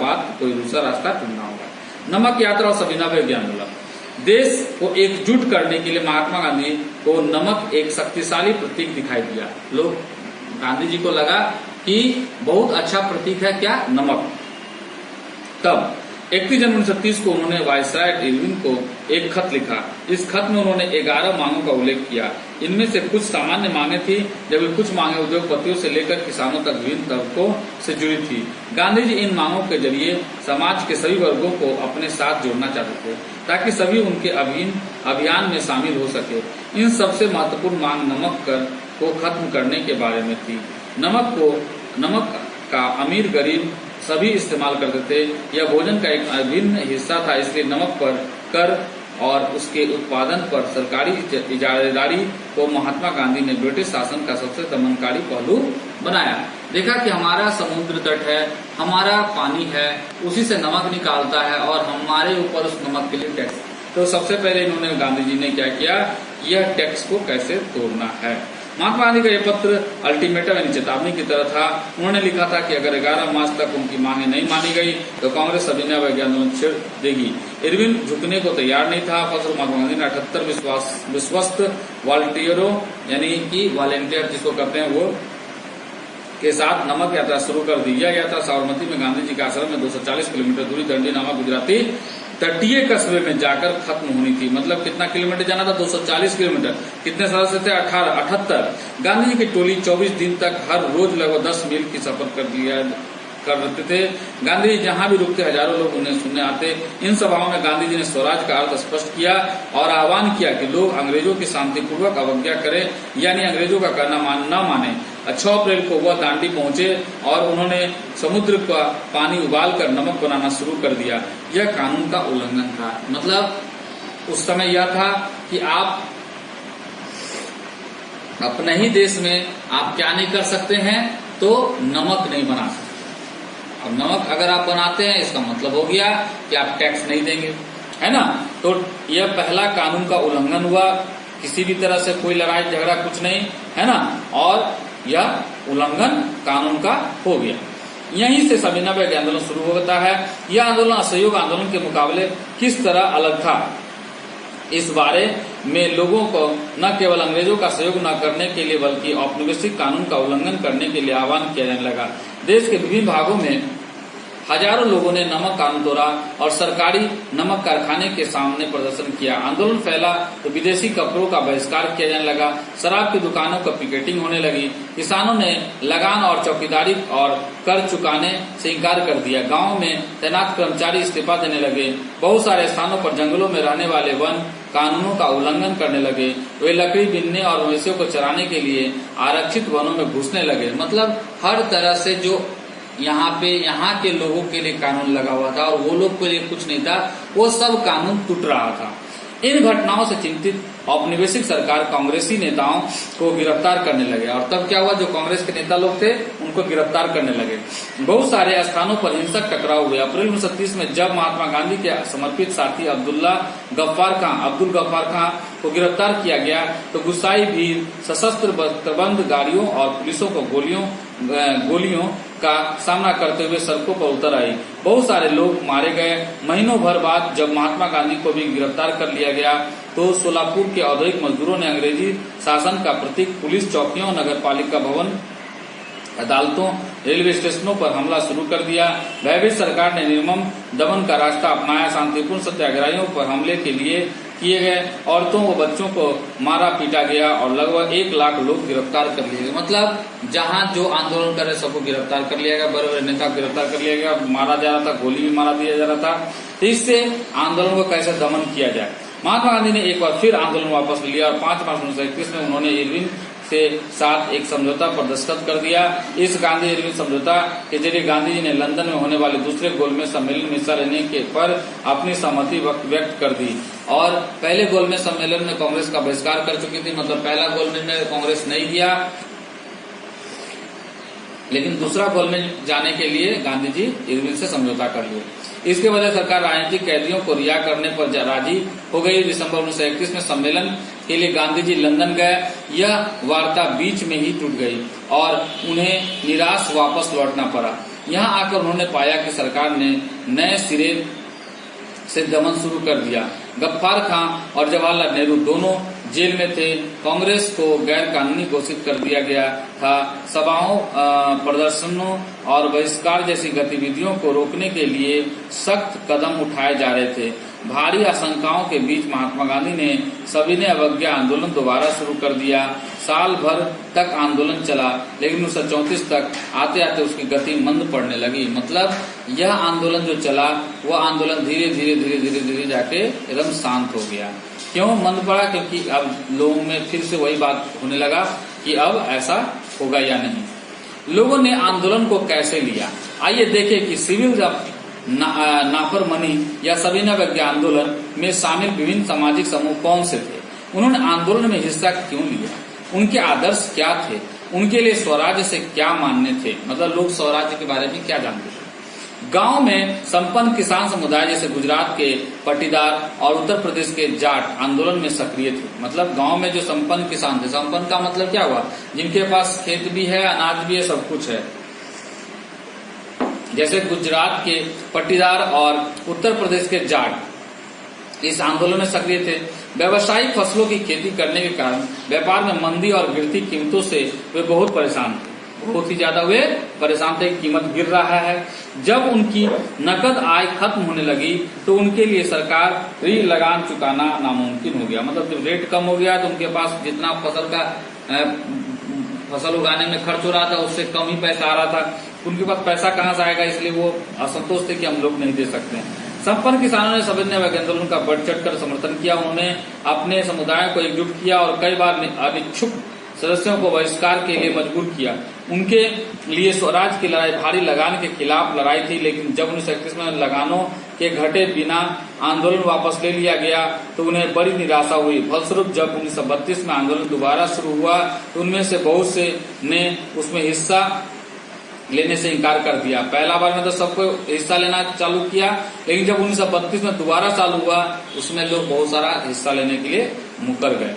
रास्ता ढूंढना होगा। नमक यात्रा और सविनय आंदोलन। देश को एकजुट करने के लिए महात्मा गांधी को नमक एक शक्तिशाली प्रतीक दिखाई दिया। लोग, गांधी जी को लगा कि बहुत अच्छा प्रतीक है क्या, नमक। तब 31 जनवरी 1930 को उन्होंने वायसराय इरविन को एक खत लिखा। इस खत में उन्होंने 11 मांगों का उल्लेख किया। इनमें से कुछ सामान्य मांगे थी, जबकि कुछ मांगे उद्योगपतियों से लेकर किसानों तक विभिन्न तबकों से जुड़ी थी। गांधी जी इन मांगों के जरिए समाज के सभी वर्गों को अपने साथ जोड़ना चाहते थे, ताकि सभी उनके अभियान में शामिल हो सके। इन सबसे महत्वपूर्ण मांग नमक कर को खत्म करने के बारे में थी। नमक का अमीर गरीब सभी इस्तेमाल करते थे। यह भोजन का एक अभिन्न हिस्सा था, इसलिए नमक पर कर और उसके उत्पादन पर सरकारी इजारादारी को महात्मा गांधी ने ब्रिटिश शासन का सबसे दमनकारी पहलू बनाया। देखा कि हमारा समुद्र तट है, हमारा पानी है, उसी से नमक निकालता है और हमारे ऊपर उस नमक के लिए टैक्स। तो सबसे पहले इन्होंने, गांधी जी ने क्या किया, यह टैक्स को कैसे तोड़ना है। महात्मा गांधी का यह पत्र अल्टीमेटम यानी चेतावनी की तरह था। उन्होंने लिखा था कि अगर 11 मार्च तक उनकी मांगे नहीं मानी गई तो कांग्रेस सविनय आंदोलन छेड़ देगी। इरविन झुकने को तैयार नहीं था। फलस्वरूप महात्मा गांधी ने 78 विश्वस्त वॉलंटियरों यानी कि वॉलंटियर जिसको कहते हैं वो के साथ नमक यात्रा शुरू कर दी। यह यात्रा साबरमती में गांधी जी के आश्रम में 240 किलोमीटर दूरी दंडी नामक गुजराती तटीय कस्बे में जाकर खत्म होनी थी। मतलब कितना किलोमीटर जाना था, 240 किलोमीटर। कितने साल से थे, 78। गांधी जी की टोली 24 दिन तक हर रोज लगभग 10 मील की सफर कर रहे थे। गांधी जी जहां भी रुकते हजारों लोग उन्हें सुनने आते। इन सभाओं में गांधी जी ने स्वराज का अर्थ स्पष्ट किया और आह्वान किया कि लोग अंग्रेजों की शांतिपूर्वक अवज्ञा करें, यानी अंग्रेजों का कहना न माने। 6 अप्रैल को वह दांडी पहुंचे और उन्होंने समुद्र का पानी उबालकर नमक बनाना शुरू कर दिया। यह कानून का उल्लंघन था। मतलब उस समय यह था कि आप अपने ही देश में आप क्या नहीं कर सकते हैं, तो नमक नहीं बना सकते। अब नमक अगर आप बनाते हैं, इसका मतलब हो गया कि आप टैक्स नहीं देंगे, है ना। तो यह पहला कानून का उल्लंघन हुआ। किसी भी तरह से कोई लड़ाई झगड़ा कुछ नहीं, है ना, और यह उल्लंघन कानून का हो गया। यहीं से सविनय आंदोलन शुरू होता है। यह आंदोलन असहयोग आंदोलन के मुकाबले किस तरह अलग था, इस बारे में लोगों को न केवल अंग्रेजों का सहयोग न करने के लिए बल्कि औपनिवेशिक कानून का उल्लंघन करने के लिए आह्वान किया जाने लगा। देश के विभिन्न भागों में हजारों लोगों ने नमक कानून तोड़ा और सरकारी नमक कारखाने के सामने प्रदर्शन किया। आंदोलन फैला तो विदेशी कपड़ों का बहिष्कार किया जाने लगा। शराब की दुकानों का पिकेटिंग होने लगी। किसानों ने लगान और चौकीदारी और कर चुकाने से इंकार कर दिया। गांव में तैनात कर्मचारी इस्तीफा देने लगे। बहुत सारे स्थानों पर जंगलों में रहने वाले वन कानूनों का उल्लंघन करने लगे। वे लकड़ी बीनने और मवेशियों को चराने के लिए आरक्षित वनों में घुसने लगे। मतलब हर तरह से जो यहाँ के लोगों के लिए कानून लगा हुआ था और वो लोग के लिए कुछ नहीं था, वो सब कानून टूट रहा था। इन घटनाओं से चिंतित औपनिवेशिक सरकार कांग्रेसी नेताओं को गिरफ्तार करने लगे। और तब क्या हुआ, जो कांग्रेस के नेता लोग थे उनको गिरफ्तार करने लगे। बहुत सारे स्थानों पर हिंसक टकराव हुए। अप्रैल 1930 में जब महात्मा गांधी के समर्पित साथी अब्दुल गफ्फार खां को गिरफ्तार किया गया तो गुस्साई भीड़ सशस्त्र बंद गाड़ियों और पुलिसों को गोलियों का सामना करते हुए सड़कों पर उतर आई। बहुत सारे लोग मारे गए। महीनों भर बाद जब महात्मा गांधी को भी गिरफ्तार कर लिया गया तो सोलापुर के औद्योगिक मजदूरों ने अंग्रेजी शासन का प्रतीक पुलिस चौकियों, नगर पालिका भवन, अदालतों, रेलवे स्टेशनों पर हमला शुरू कर दिया। भयभीत सरकार ने निर्मम दमन का रास्ता अपनाया। शांतिपूर्ण सत्याग्रहियों पर हमले के लिए किए गए। औरतों व बच्चों को मारा पीटा गया और लगभग 1 लाख लोग गिरफ्तार कर लिए गए। मतलब जहां जो आंदोलन कर रहे सबको गिरफ्तार कर लिया गया, बड़े बड़े नेता को गिरफ्तार कर लिया गया, मारा जा रहा था, गोली भी मारा दिया जा रहा था। तो इससे आंदोलन को कैसे दमन किया जाए। महात्मा गांधी ने एक बार फिर आंदोलन वापस लिया और 5 मार्च 1931 में उन्होंने इरविन से साथ एक समझौता पर दस्तखत कर दिया। इस गांधी इरविन समझौता के जरिए गांधी जी ने लंदन में होने वाले दूसरे गोलमेज सम्मेलन में हिस्सा लेने के पर अपनी सहमति व्यक्त कर दी। और पहले गोलमेज सम्मेलन में कांग्रेस का बहिष्कार कर चुकी थी, मतलब पहला गोलमेज में कांग्रेस नहीं गया, लेकिन दूसरा गोलमेज जाने के लिए गांधी जी इरविन से समझौता कर लिया। इसके वजह सरकार राजनीतिक कैदियों को रिहा करने पर राजी हो गई। दिसंबर 1931 में सम्मेलन के लिए गांधी जी लंदन गए। यह वार्ता बीच में ही टूट गई और उन्हें निराश वापस लौटना पड़ा। यहाँ आकर उन्होंने पाया कि सरकार ने नए सिरे से दमन शुरू कर दिया। गफ्फार खां और जवाहरलाल नेहरू दोनों जेल में थे। कांग्रेस को गैर कानूनी घोषित कर दिया गया था। सभाओं, प्रदर्शनों और बहिष्कार जैसी गतिविधियों को रोकने के लिए सख्त कदम उठाए जा रहे थे। भारी आशंकाओं के बीच महात्मा गांधी ने सविनय अवज्ञा आंदोलन दोबारा शुरू कर दिया। साल भर तक आंदोलन चला, लेकिन 1934 तक आते आते उसकी गति मंद पड़ने लगी। मतलब यह आंदोलन जो चला वह आंदोलन धीरे धीरे जाके एकदम शांत हो गया। क्यों मंद पड़ा? क्योंकि अब लोगों में फिर से वही बात होने लगा कि अब ऐसा होगा या नहीं। लोगों ने आंदोलन को कैसे लिया, आइए देखें कि सिविल नाफरमानी या सविनय अवज्ञा आंदोलन में शामिल विभिन्न सामाजिक समूह कौन से थे, उन्होंने आंदोलन में हिस्सा क्यों लिया, उनके आदर्श क्या थे, उनके लिए स्वराज्य से क्या मान्य थे, मतलब लोग स्वराज्य के बारे में क्या जानते थे। गांव में संपन्न किसान समुदाय जैसे गुजरात के पटीदार और उत्तर प्रदेश के जाट आंदोलन में सक्रिय थे। मतलब गांव में जो संपन्न किसान थे, संपन्न का मतलब क्या हुआ, जिनके पास खेत भी है, अनाज भी है, सब कुछ है, जैसे गुजरात के पटीदार और उत्तर प्रदेश के जाट इस आंदोलन में सक्रिय थे। व्यावसायिक फसलों की खेती करने के कारण व्यापार में मंदी और गिरती कीमतों से वे बहुत परेशान थे, बहुत ही ज्यादा वे परेशान थे, कीमत गिर रहा है। जब उनकी नकद आय खत्म होने लगी तो उनके लिए सरकारी लगान चुकाना नामुमकिन हो गया। मतलब जब रेट कम हो गया तो उनके पास जितना फसल उगाने में खर्च हो रहा था उससे कम ही पैसा आ रहा था, उनके पास पैसा कहाँ से आएगा, इसलिए वो असंतोष थे कि हम लोग नहीं दे सकते। संपन्न किसानों ने सविनय अवज्ञा आंदोलन का बढ़ चढ़कर समर्थन किया। उन्होंने अपने समुदाय को एकजुट किया और कई बार अनिच्छुक सदस्यों को बहिष्कार के लिए मजबूर किया। उनके लिए स्वराज की लड़ाई भारी लगान के खिलाफ लड़ाई थी, लेकिन जब 1931 में लगानों के घटे बिना आंदोलन वापस ले लिया गया तो उन्हें बड़ी निराशा हुई। फलस्वरूप जब 1932 में आंदोलन दोबारा शुरू हुआ तो उनमें से बहुत से ने उसमें हिस्सा लेने से इनकार कर दिया। पहला बार में तो सबको हिस्सा लेना चालू किया, लेकिन जब 1932 में दोबारा चालू हुआ उसमें लोग बहुत सारा हिस्सा लेने के लिए मुकर गए।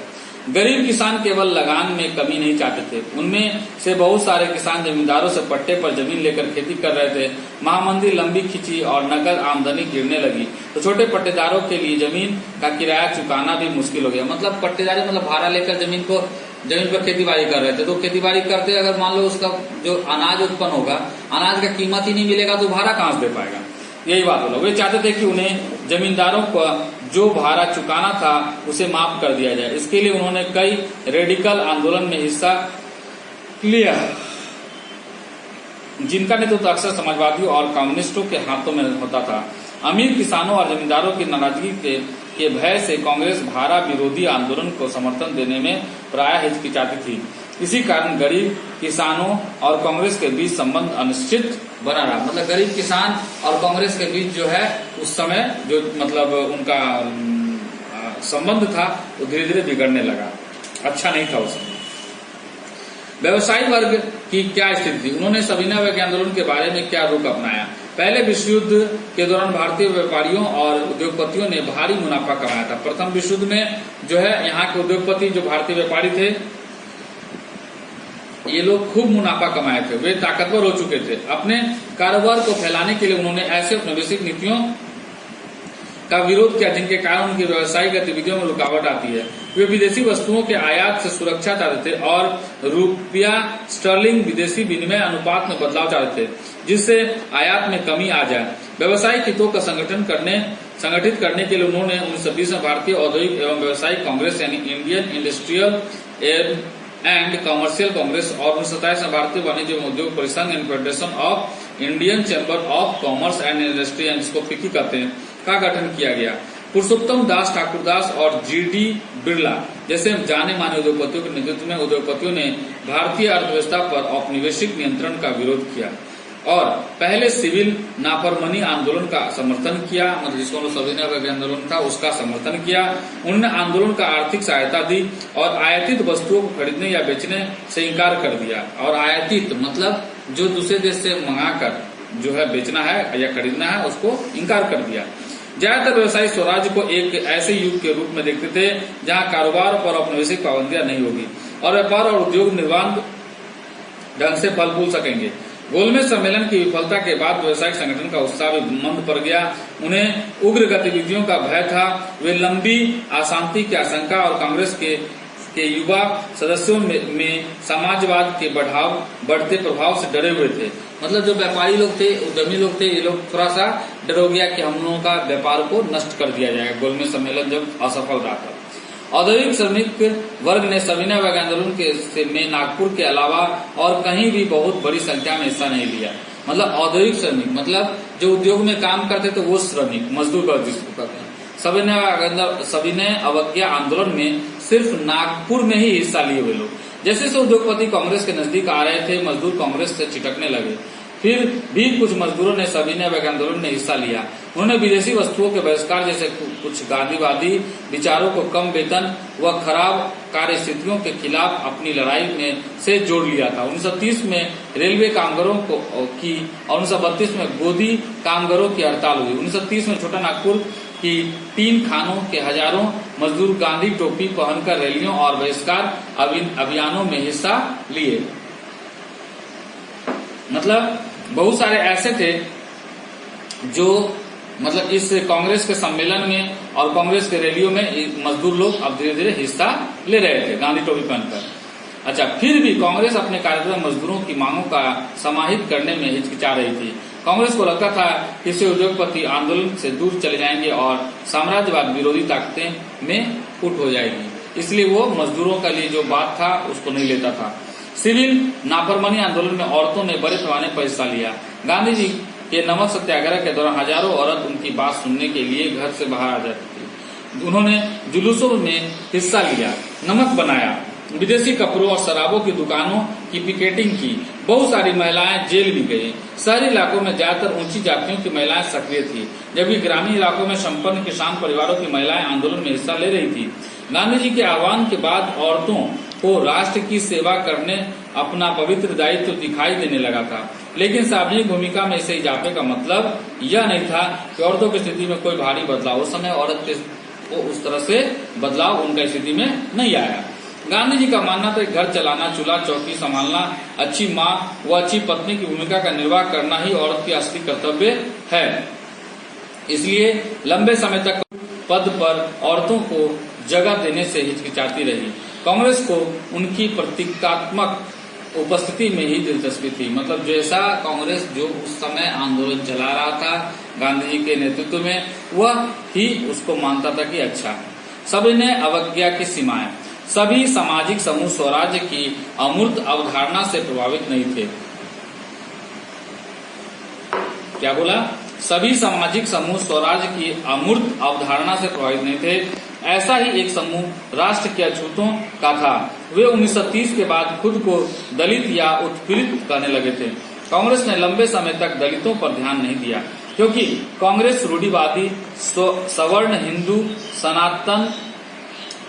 गरीब किसान केवल लगान में कमी नहीं चाहते थे, उनमें से बहुत सारे किसान जमींदारों से पट्टे पर जमीन लेकर खेती कर रहे थे। महामंदी लंबी खिंची और नकद आमदनी गिरने लगी तो छोटे पट्टेदारों के लिए जमीन का किराया चुकाना भी मुश्किल हो गया। मतलब पट्टेदारी मतलब भाड़ा लेकर जमीन पर खेती बाड़ी कर रहे थे, तो खेती बाड़ी करते अगर मान लो उसका जो अनाज उत्पन्न होगा, अनाज का कीमत ही नहीं मिलेगा तो भाड़ा कहाँ से दे पाएगा। यही बात बोला, वे चाहते थे कि उन्हें जमींदारों को जो भाड़ा चुकाना था उसे माफ कर दिया जाए। इसके लिए उन्होंने कई रेडिकल आंदोलन में हिस्सा लिया, जिनका नेतृत्व अक्सर समाजवादियों और कम्युनिस्टों के हाथों में होता था। अमीर किसानों और जमींदारों की नाराजगी के भय से कांग्रेस भाड़ा विरोधी आंदोलन को समर्थन देने में प्रायः हिचकिचाती थी। इसी कारण गरीब किसानों और कांग्रेस के बीच संबंध अनिश्चित बना रहा। मतलब गरीब किसान और कांग्रेस के बीच जो है उस समय जो मतलब उनका संबंध था वो धीरे धीरे बिगड़ने लगा, अच्छा नहीं था उस समय। व्यवसायी वर्ग की क्या स्थिति थी, उन्होंने सविनय अवज्ञा आंदोलन के बारे में क्या रुख अपनाया। पहले विश्व युद्ध के दौरान भारतीय व्यापारियों और उद्योगपतियों ने भारी मुनाफा कमाया था। प्रथम विश्व युद्ध में जो है यहाँ के उद्योगपति जो भारतीय व्यापारी थे ये लोग खूब मुनाफा कमाए थे, वे ताकतवर हो चुके थे। अपने कारोबार को फैलाने के लिए उन्होंने ऐसे औपनिवेशिक नीतियों का विरोध किया जिनके कारण उनकी व्यावसायिक गतिविधियों में रुकावट आती है। वे विदेशी वस्तुओं के आयात से सुरक्षा चाहते थे और रुपया स्टर्लिंग विदेशी विनिमय अनुपात में बदलाव चाहते थे, जिससे आयात में कमी आ जाए। व्यवसायिक हितों का संगठित करने के लिए उन्होंने 1920 में भारतीय औद्योगिक एवं व्यावसायिक कांग्रेस यानी Indian industrial and commercial Congress और 1927 में भारतीय वाणिज्य एवं उद्योग परिसंघ and federation of Indian chamber of commerce and industry, जिसको फिक्की कहते हैं, का गठन किया गया। पुरुषोत्तम दास ठाकुरदास और जीडी बिरला जैसे जाने माने उद्योगपतियों के नेतृत्व में उद्योगपतियों ने भारतीय अर्थव्यवस्था पर औपनिवेशिक नियंत्रण का विरोध किया और पहले सिविल नाफरमानी आंदोलन का समर्थन किया, मतलब जिसको सविनय अवज्ञा आंदोलन था उसका समर्थन किया। उन्होंने आंदोलन का आर्थिक सहायता दी और आयातित वस्तुओं को खरीदने या बेचने से इंकार कर दिया। और आयातित मतलब जो दूसरे देश से मंगाकर जो है बेचना है या खरीदना है उसको इंकार कर दिया। ज्यादातर व्यवसायी स्वराज को एक ऐसे युग के रूप में देखते थे जहां कारोबार पर औपनिवेशिक पाबंदियां नहीं होगी और व्यापार और उद्योग निर्बाध ढंग से फल फूल सकेंगे। गोलमेज सम्मेलन की विफलता के बाद व्यवसायिक संगठन का उत्साह भी मंद पड़ गया। उन्हें उग्र गतिविधियों का भय था। वे लंबी अशांति की आशंका और कांग्रेस के युवा सदस्यों में समाजवाद के बढ़ते प्रभाव से डरे हुए थे। मतलब जो व्यापारी लोग थे, उद्यमी लोग थे, ये लोग थोड़ा सा डर हो गया कि हम लोगों का व्यापार को नष्ट कर दिया जाएगा गोलमेज सम्मेलन जब असफल रहा था। औद्योगिक श्रमिक वर्ग ने सविनय अवज्ञा आंदोलन में नागपुर के अलावा और कहीं भी बहुत बड़ी संख्या में हिस्सा नहीं लिया। मतलब औद्योगिक श्रमिक मतलब जो उद्योग में काम करते थे वो श्रमिक मजदूर वर्ग जिसको कहते हैं। सविनय अवज्ञा आंदोलन में सिर्फ नागपुर में ही हिस्सा लिए हुए लोग। जैसे से उद्योगपति कांग्रेस के नजदीक आ रहे थे मजदूर कांग्रेस से चिटकने लगे। फिर भी कुछ मजदूरों ने सविनय अवज्ञा आंदोलन में हिस्सा लिया। उन्होंने विदेशी वस्तुओं के बहिष्कार जैसे कुछ गांधीवादी विचारों को कम वेतन व खराब कार्य स्थितियों के खिलाफ अपनी लड़ाई में से जोड़ लिया था। 1930 में रेलवे कामगारों की और 1932 में गोदी कामगारों की हड़ताल हुई। 1930 में छोटा नागपुर की 3 खानों के हजारों मजदूर गांधी टोपी पहनकर रैलियों और बहिष्कार अभियानों में हिस्सा लिए। मतलब बहुत सारे ऐसे थे जो मतलब इस कांग्रेस के सम्मेलन में और कांग्रेस के रैलियों में मजदूर लोग अब धीरे धीरे हिस्सा ले रहे थे गांधी टोपी पहनकर। अच्छा, फिर भी कांग्रेस अपने कार्यक्रम मजदूरों की मांगों का समाहित करने में हिचकिचा रही थी। कांग्रेस को लगता था कि इससे उद्योगपति आंदोलन से दूर चले जाएंगे और साम्राज्यवाद विरोधी ताकतें में फूट हो जाएगी, इसलिए वो मजदूरों के लिए जो बात था उसको नहीं लेता था। सिविल नाफरमानी आंदोलन में औरतों ने बड़े पैमाने पर हिस्सा लिया। गांधी जी के नमक सत्याग्रह के दौरान हजारों औरत उनकी बात सुनने के लिए घर से बाहर आ जाती थी। उन्होंने जुलूसों में हिस्सा लिया, नमक बनाया, विदेशी कपड़ों और शराबों की दुकानों की पिकेटिंग की। बहुत सारी महिलाएं जेल भी गई। शहरी इलाकों में ज्यादातर ऊंची जातियों की महिलाएं सक्रिय थी, जबकि ग्रामीण इलाकों में संपन्न किसान परिवारों की महिलाएं आंदोलन में हिस्सा ले रही थी। गांधी जी के आह्वान के बाद औरतों को राष्ट्र की सेवा करने अपना पवित्र दायित्व दिखाई देने लगा था। लेकिन सार्वजनिक भूमिका में इसे इजाफे का मतलब यह नहीं था कि औरतों की स्थिति में कोई भारी बदलाव। उस समय औरत के उस तरह से बदलाव उनकी स्थिति में नहीं आया। गांधी जी का मानना था घर चलाना, चूल्हा चौकी संभालना, अच्छी माँ व अच्छी पत्नी की भूमिका का निर्वाह करना ही औरत की असली कर्तव्य है। इसलिए लंबे समय तक पद पर औरतों को जगह देने से हिचकिचाती रही। कांग्रेस को उनकी प्रतीकात्मक उपस्थिति में ही दिलचस्पी थी। मतलब जैसा कांग्रेस जो उस समय आंदोलन चला रहा था गांधी जी के नेतृत्व में, वह ही उसको मानता था कि अच्छा। सविनय अवज्ञा की सीमाएं। सभी सामाजिक समूह स्वराज्य की अमूर्त अवधारणा से प्रभावित नहीं थे। क्या बोला? सभी सामाजिक समूह स्वराज्य की अमूर्त अवधारणा से प्रभावित नहीं थे। ऐसा ही एक समूह राष्ट्र के अछूतों का था। वे 1930 के बाद खुद को दलित या उत्पीड़ित कहने लगे थे। कांग्रेस ने लंबे समय तक दलितों पर ध्यान नहीं दिया, क्योंकि कांग्रेस रूढ़िवादी सवर्ण हिंदू सनातन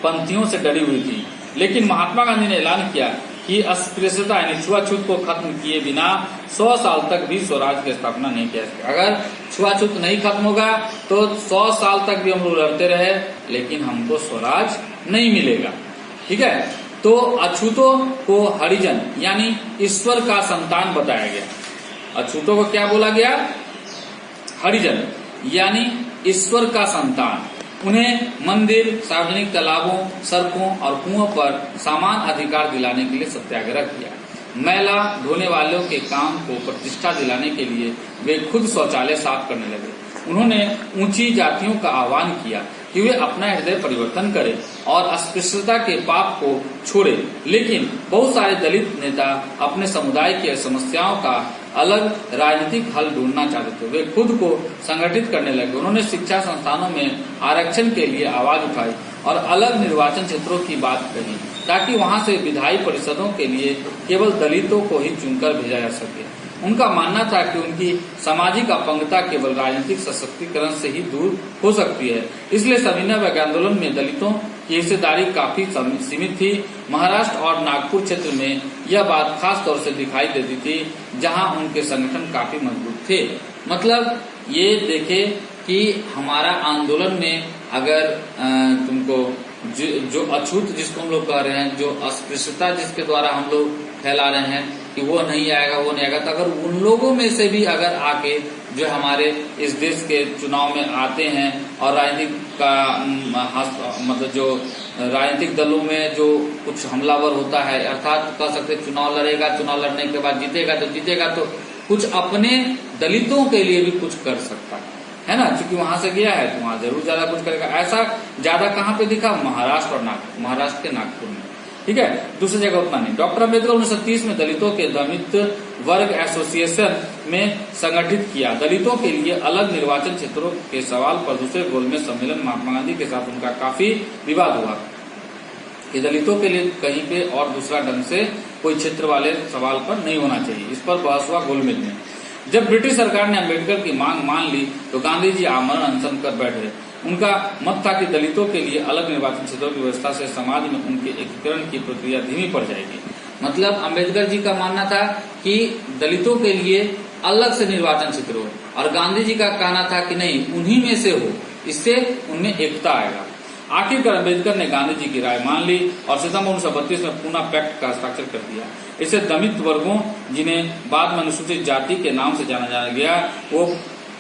पंथियों से डरी हुई थी। लेकिन महात्मा गांधी ने ऐलान किया कि अस्पृश्यता यानी छुआछूत को खत्म किए बिना 100 साल तक भी स्वराज की स्थापना नहीं किया सकते। अगर छुआछूत नहीं खत्म होगा तो 100 साल तक भी हम लोग लड़ते रहे, लेकिन हमको स्वराज नहीं मिलेगा। ठीक है, तो अछूतों को हरिजन यानी ईश्वर का संतान बताया गया। अछूतों को क्या बोला गया? हरिजन यानी ईश्वर का संतान। उन्हें मंदिर, सार्वजनिक तालाबों, सड़कों और कुओं पर समान अधिकार दिलाने के लिए सत्याग्रह किया। मैला ढोने वालों के काम को प्रतिष्ठा दिलाने के लिए वे खुद शौचालय साफ करने लगे। उन्होंने ऊंची जातियों का आह्वान किया कि वे अपना हृदय परिवर्तन करें और अस्पृश्यता के पाप को छोड़ें। लेकिन बहुत सारे दलित नेता अपने समुदाय की समस्याओं का अलग राजनीतिक हल ढूंढना चाहते थे। वे खुद को संगठित करने लगे। उन्होंने शिक्षा संस्थानों में आरक्षण के लिए आवाज उठाई और अलग निर्वाचन क्षेत्रों की बात कही, ताकि वहां से विधायी परिषदों के लिए केवल दलितों को ही चुनकर भेजा जा सके। उनका मानना था कि उनकी सामाजिक अपंगता केवल राजनीतिक सशक्तिकरण से ही दूर हो सकती है। इसलिए सविनय अवज्ञा आंदोलन में दलितों की हिस्सेदारी काफी सीमित थी। महाराष्ट्र और नागपुर क्षेत्र में यह बात खास तौर से दिखाई देती थी, जहां उनके संगठन काफी मजबूत थे। मतलब ये देखे कि हमारा आंदोलन में अगर तुमको जो अछूत जिसको हम लोग कह रहे हैं, जो अस्पृश्यता जिसके द्वारा हम लोग फैला रहे हैं कि वो नहीं आएगा, वो नहीं आएगा, तो अगर उन लोगों में से भी अगर आके जो हमारे इस देश के चुनाव में आते हैं और राजनीतिक का मतलब जो राजनीतिक दलों में जो कुछ हमलावर होता है, अर्थात कह सकते चुनाव लड़ेगा, चुनाव लड़ने के बाद जीतेगा तो कुछ अपने दलितों के लिए भी कुछ कर सकता है ना, क्योंकि वहां से गया है तो वहां जरूर ज्यादा कुछ करेगा। ऐसा ज्यादा कहाँ पे दिखा? महाराष्ट्र और महाराष्ट्र के नागपुर में। ठीक है, दूसरी जगह उतना नहीं। डॉक्टर अम्बेडकर 1930 में दलितों के दलित वर्ग एसोसिएशन में संगठित किया। दलितों के लिए अलग निर्वाचन क्षेत्रों के सवाल पर दूसरे गोलमेज सम्मेलन महात्मा गांधी के साथ उनका काफी विवाद हुआ कि दलितों के लिए कहीं पे और दूसरा ढंग से कोई क्षेत्र वाले सवाल पर नहीं होना चाहिए। इस पर बहस हुआ गोलमेज में। जब ब्रिटिश सरकार ने अम्बेडकर की मांग मान ली तो गांधी जी आमरण अनशन कर बैठे। उनका मत था कि दलितों के लिए अलग निर्वाचन क्षेत्रों की व्यवस्था से समाज में उनके एकीकरण की प्रक्रिया धीमी पड़ जाएगी। मतलब अम्बेडकर जी का मानना था कि दलितों के लिए अलग से निर्वाचन क्षेत्र हो, और गांधी जी का कहना था कि नहीं, उन्हीं में से हो, इससे उनमें एकता आएगा। आखिरकार अम्बेडकर ने गांधी जी की राय मान ली और सितंबर 1932 में पूना पैक्ट का हस्ताक्षर कर दिया। इससे दलित वर्गों, जिन्हें बाद में अनुसूचित जाति के नाम से जाना गया, वो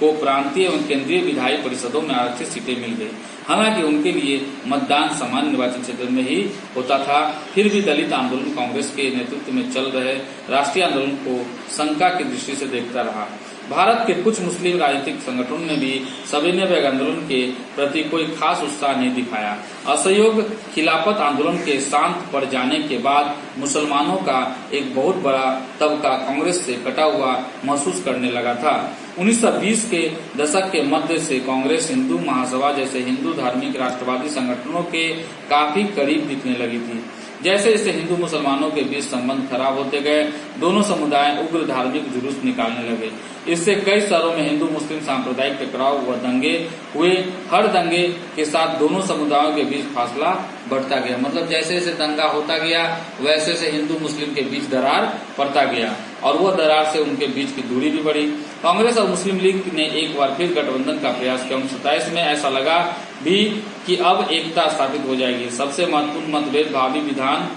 को प्रांतीय एवं केंद्रीय विधायी परिषदों में आरक्षित सीटें मिल गई। हालांकि उनके लिए मतदान सामान्य निर्वाचन क्षेत्र में ही होता था। फिर भी दलित आंदोलन कांग्रेस के नेतृत्व में चल रहे राष्ट्रीय आंदोलन को शंका की दृष्टि से देखता रहा। भारत के कुछ मुस्लिम राजनीतिक संगठनों ने भी सविनय अवज्ञा आंदोलन के प्रति कोई खास उत्साह नहीं दिखाया। असहयोग खिलाफत आंदोलन के शांत पड़ जाने के बाद मुसलमानों का एक बहुत बड़ा तबका कांग्रेस से कटा हुआ महसूस करने लगा था। 1920 के दशक के मध्य से कांग्रेस हिंदू महासभा जैसे हिंदू धार्मिक राष्ट्रवादी संगठनों के काफी करीब दिखने लगी थी। जैसे जैसे हिंदू मुसलमानों के बीच संबंध खराब होते गए, दोनों समुदाय उग्र धार्मिक जुलूस निकालने लगे। इससे कई शहरों में हिंदू मुस्लिम सांप्रदायिक टकराव व दंगे हुए। हर दंगे के साथ दोनों समुदायों के बीच फासला बढ़ता गया। मतलब जैसे जैसे दंगा होता गया, वैसे से हिंदू मुस्लिम के बीच दरार पड़ता गया, और वो दरार से उनके बीच की दूरी भी बढ़ी। कांग्रेस और मुस्लिम लीग ने एक बार फिर गठबंधन का प्रयास किया। 1927 में ऐसा लगा भी कि अब एकता स्थापित हो जाएगी। सबसे महत्वपूर्ण मतभेद भावी विधान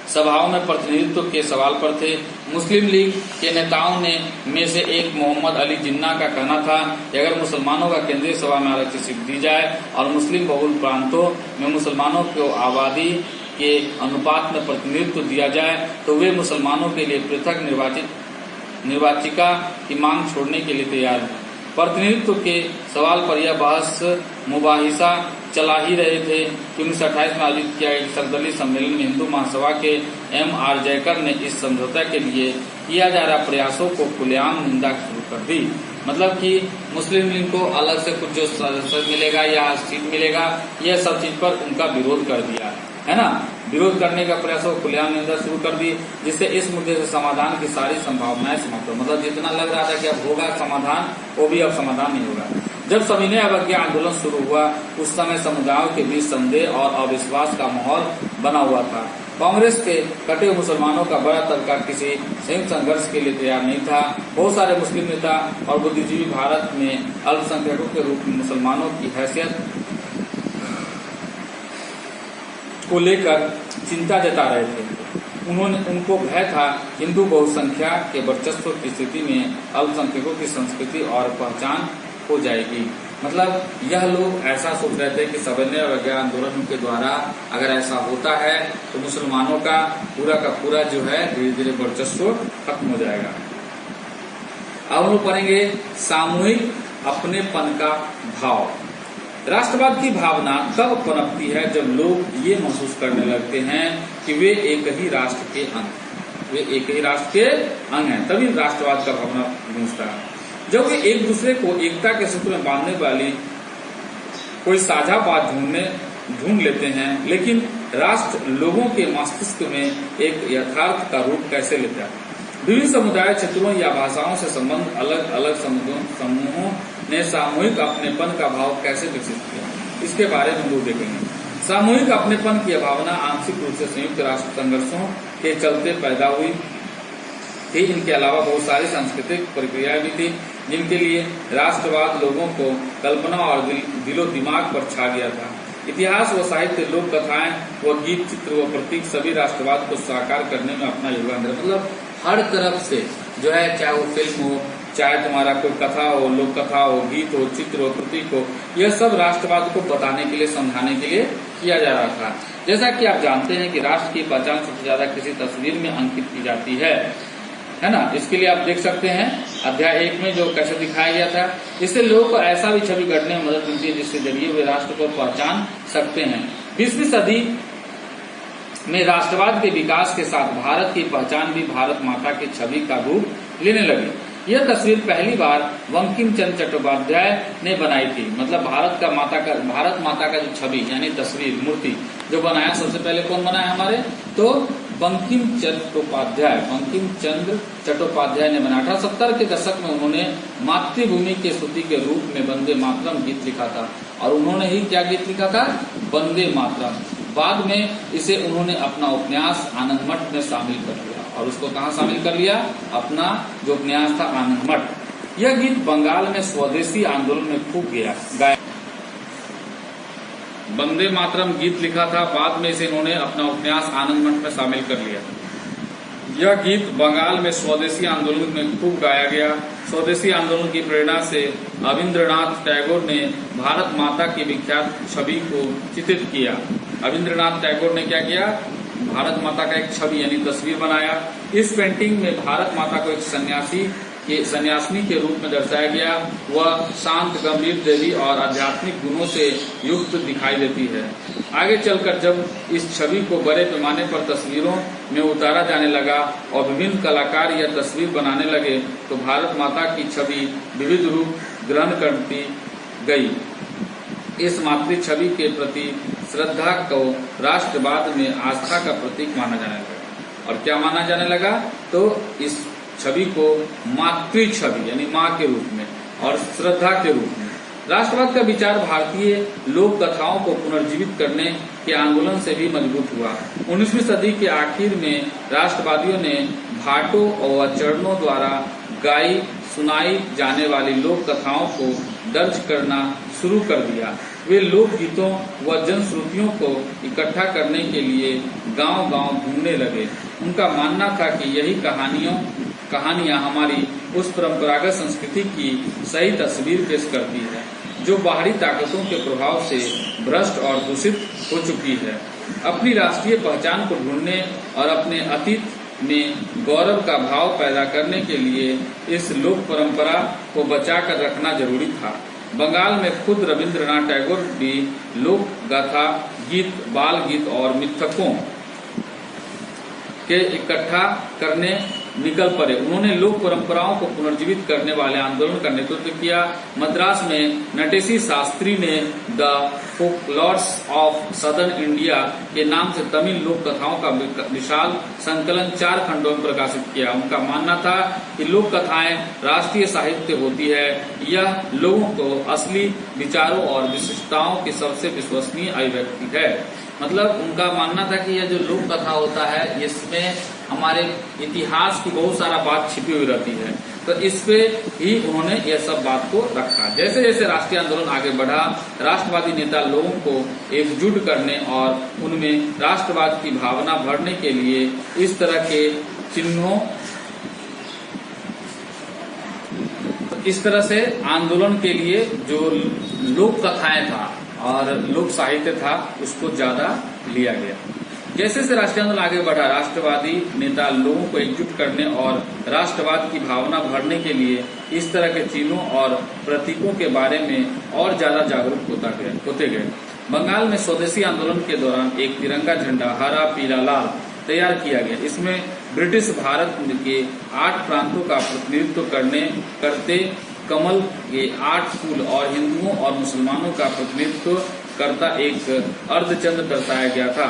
सभाओं में प्रतिनिधित्व के सवाल पर थे। मुस्लिम लीग के नेताओं में से एक मोहम्मद अली जिन्ना का कहना था कि अगर मुसलमानों का केंद्रीय सभा में आरक्षित सीट दी जाए और मुस्लिम बहुल प्रांतों में मुसलमानों को आबादी के अनुपात में प्रतिनिधित्व दिया जाए तो वे मुसलमानों के लिए पृथक निर्वाचिका की मांग छोड़ने के लिए तैयार हैं। प्रतिनिधित्व के सवाल पर यह बहस मुबाहिसा चला ही रहे थे कि 1928 में आयोजित किया गया सर्वदलीय सम्मेलन में हिंदू महासभा के M.R. जयकर ने इस समझौता के लिए किया जा रहा प्रयासों को खुलेआम निंदा शुरू कर दी। मतलब कि मुस्लिम लीग को अलग से कुछ जो सदस्य मिलेगा या सीट मिलेगा, यह सब चीज पर उनका विरोध कर दिया है ना। विरोध करने का प्रयासों को खुलेआम निंदा शुरू कर दी, जिससे इस मुद्दे से समाधान की सारी संभावनाएं समाप्त हो। मतलब जितना लग रहा था कि अब होगा समाधान, वो भी अब समाधान नहीं होगा। जब सविनय अवज्ञा आंदोलन शुरू हुआ, उस समय समुदायों के बीच संदेह और अविश्वास का माहौल बना हुआ था। कांग्रेस के कटे हुए मुसलमानों का बड़ा तबका किसी संयुक्त संघर्ष के लिए तैयार नहीं था। बहुत सारे मुस्लिम नेता और बुद्धिजीवी भारत में अल्पसंख्यकों के रूप में मुसलमानों की हैसियत को लेकर चिंता जता रहे थे। उनको भय था हिंदू बहुसंख्या के वर्चस्व की स्थिति में अल्पसंख्यकों की संस्कृति और पहचान हो जाएगी। मतलब यह लोग ऐसा सोच रहे थे कि सविनय अवज्ञा आंदोलन के द्वारा अगर ऐसा होता है तो मुसलमानों का पूरा जो है धीरे धीरे वर्चस्व खत्म हो जाएगा। अब हम लोग पढ़ेंगे सामूहिक अपनेपन का भाव। राष्ट्रवाद की भावना तब पनपती है जब लोग ये महसूस करने लगते हैं कि वे एक ही राष्ट्र के अंग। वे एक ही राष्ट्र के अंग हैं, तभी राष्ट्रवाद का भावना गूंजता है। जब वे एक दूसरे को एकता के सूत्र में बांधने वाली कोई साझा बात ढूंढ लेते हैं, लेकिन राष्ट्र लोगों के मस्तिष्क में एक यथार्थ का रूप कैसे लेता है? विभिन्न समुदाय क्षेत्रों या भाषाओं से संबंध अलग अलग समूहों ने सामूहिक अपनेपन का भाव कैसे विकसित किया, इसके बारे में हम लोग देखेंगे। सामूहिक अपनेपन की भावना आंशिक रूप से संयुक्त राष्ट्र संघर्षों के चलते पैदा हुई थी। इनके अलावा बहुत सारी सांस्कृतिक प्रक्रियाएं भी थी जिनके लिए राष्ट्रवाद लोगों को कल्पना और दिलो दिमाग पर छा गया था। इतिहास व साहित्य, लोक कथाएं व गीत, चित्र व प्रतीक सभी राष्ट्रवाद को साकार करने में अपना योगदान दे। मतलब हर तरफ से जो है, चाहे वो फिल्म हो, चाहे तुम्हारा कोई कथा हो, लोक कथा हो, गीत हो, चित्र हो, प्रतीक हो, यह सब राष्ट्रवाद को बताने के लिए, समझाने के लिए किया जा रहा था। जैसा कि आप जानते हैं कि राष्ट्र की पहचान सबसे ज्यादा किसी तस्वीर में अंकित की जाती है ना। इसके लिए आप देख सकते हैं अध्याय 1 में जो कैसे दिखाया गया था। इससे लोगों को ऐसा भी छवि गढ़ने में मदद मिलती है जिसके जरिए वे राष्ट्र को पहचान सकते हैं। 20वीं सदी में राष्ट्रवाद के विकास के साथ भारत की पहचान भी भारत माता की छवि का रूप लेने लगी। यह तस्वीर पहली बार बंकिम चंद्र चट्टोपाध्याय ने बनाई थी। मतलब भारत माता का जो छवि यानी तस्वीर, मूर्ति जो बनाया, सबसे पहले कौन बनाया हमारे? तो बंकिम चंद्र चट्टोपाध्याय ने बनाया। 1870 के दशक में उन्होंने मातृभूमि की स्तुति के रूप में वंदे मातरम गीत लिखा था। और उन्होंने ही क्या गीत लिखा था? वंदे मातरम। बाद में इसे उन्होंने अपना उपन्यास आनंद मठ में शामिल कर लिया। और उसको कहाँ शामिल कर लिया? अपना जो उपन्यास था आनंद मठ। यह गीत बंगाल में स्वदेशी आंदोलन में खूब गाया। वंदे मातरम गीत लिखा था, बाद में इसे इन्होंने अपना उपन्यास आनंद मठ में शामिल कर लिया। यह गीत बंगाल में स्वदेशी आंदोलन में खूब गाया गया। स्वदेशी आंदोलन की प्रेरणा से रविंद्रनाथ टैगोर ने भारत माता की विख्यात छवि को चित्रित किया। रविंद्रनाथ टैगोर ने क्या किया? भारत माता का एक छवि यानी तस्वीर बनाया। इस पेंटिंग में भारत माता को एक सन्यासिनी के रूप में दर्शाया गया। वह शांत, गंभीर देवी और आध्यात्मिक गुणों से युक्त दिखाई देती है। आगे चलकर जब इस छवि को बड़े पैमाने पर तस्वीरों में उतारा जाने लगा और विभिन्न कलाकार यह तस्वीर बनाने लगे तो भारत माता की छवि विविध रूप ग्रहण करती गई। इस मातृ छवि के प्रति श्रद्धा को राष्ट्रवाद में आस्था का प्रतीक माना जाने लगा। और क्या माना जाने लगा? तो इस छवि को मातृ छवि यानी माँ के रूप में और श्रद्धा के रूप में। राष्ट्रवाद का विचार भारतीय लोक कथाओं को पुनर्जीवित करने के आंदोलन से भी मजबूत हुआ। 19वीं सदी के आखिर में राष्ट्रवादियों ने भाटों और चरणों द्वारा गाई सुनाई जाने वाली लोक कथाओं को दर्ज करना शुरू कर दिया। वे लोक गीतों व जनश्रुतियों को इकट्ठा करने के लिए गांव-गांव घूमने लगे। उनका मानना था कि यही कहानियां हमारी उस परंपरागत संस्कृति की सही तस्वीर पेश करती है जो बाहरी ताकतों के प्रभाव से भ्रष्ट और दूषित हो चुकी है। अपनी राष्ट्रीय पहचान को ढूंढने और अपने अतीत में गौरव का भाव पैदा करने के लिए इस लोक परंपरा को बचाकर रखना जरूरी था। बंगाल में खुद रविंद्रनाथ टैगोर भी लोक गाथा, गीत, बाल गीत और मिथकों के इकट्ठा करने निकल पड़े। उन्होंने लोक परंपराओं को पुनर्जीवित करने वाले आंदोलन का नेतृत्व किया। मद्रास में नटेशी शास्त्री ने द फोकलॉर्स ऑफ सदर्न इंडिया के नाम से तमिल लोक कथाओं का विशाल संकलन 4 खंडों में प्रकाशित किया। उनका मानना था कि लोक कथाएं राष्ट्रीय साहित्य होती है। यह लोगों को असली विचारों और विशिष्टताओं की सबसे विश्वसनीय अभिव्यक्ति है। मतलब उनका मानना था कि यह जो लोक कथा होता है इसमें हमारे इतिहास की बहुत सारा बात छिपी हुई रहती है। तो इस पे ही उन्होंने यह सब बात को रखा। जैसे जैसे राष्ट्रीय आंदोलन आगे बढ़ा, राष्ट्रवादी नेता लोगों को एकजुट करने और उनमें राष्ट्रवाद की भावना भरने के लिए इस तरह के चिन्हों, इस तरह से आंदोलन के लिए जो लोक कथाएं था और लोक साहित्य था उसको ज्यादा लिया गया। जैसे से राष्ट्रीय आंदोलन आगे बढ़ा, राष्ट्रवादी नेता लोगों को एकजुट करने और राष्ट्रवाद की भावना भरने के लिए इस तरह के चिन्हों और प्रतीकों के बारे में और ज्यादा जागरूक होते गए। बंगाल में स्वदेशी आंदोलन के दौरान एक तिरंगा झंडा हरा, पीला, लाल तैयार किया गया। इसमें ब्रिटिश भारत के 8 प्रांतों का प्रतिनिधित्व करते कमल के 8 फूल और हिंदुओं और मुसलमानों का प्रतिनिधित्व करता एक अर्धचंद्र दर्शाया गया था।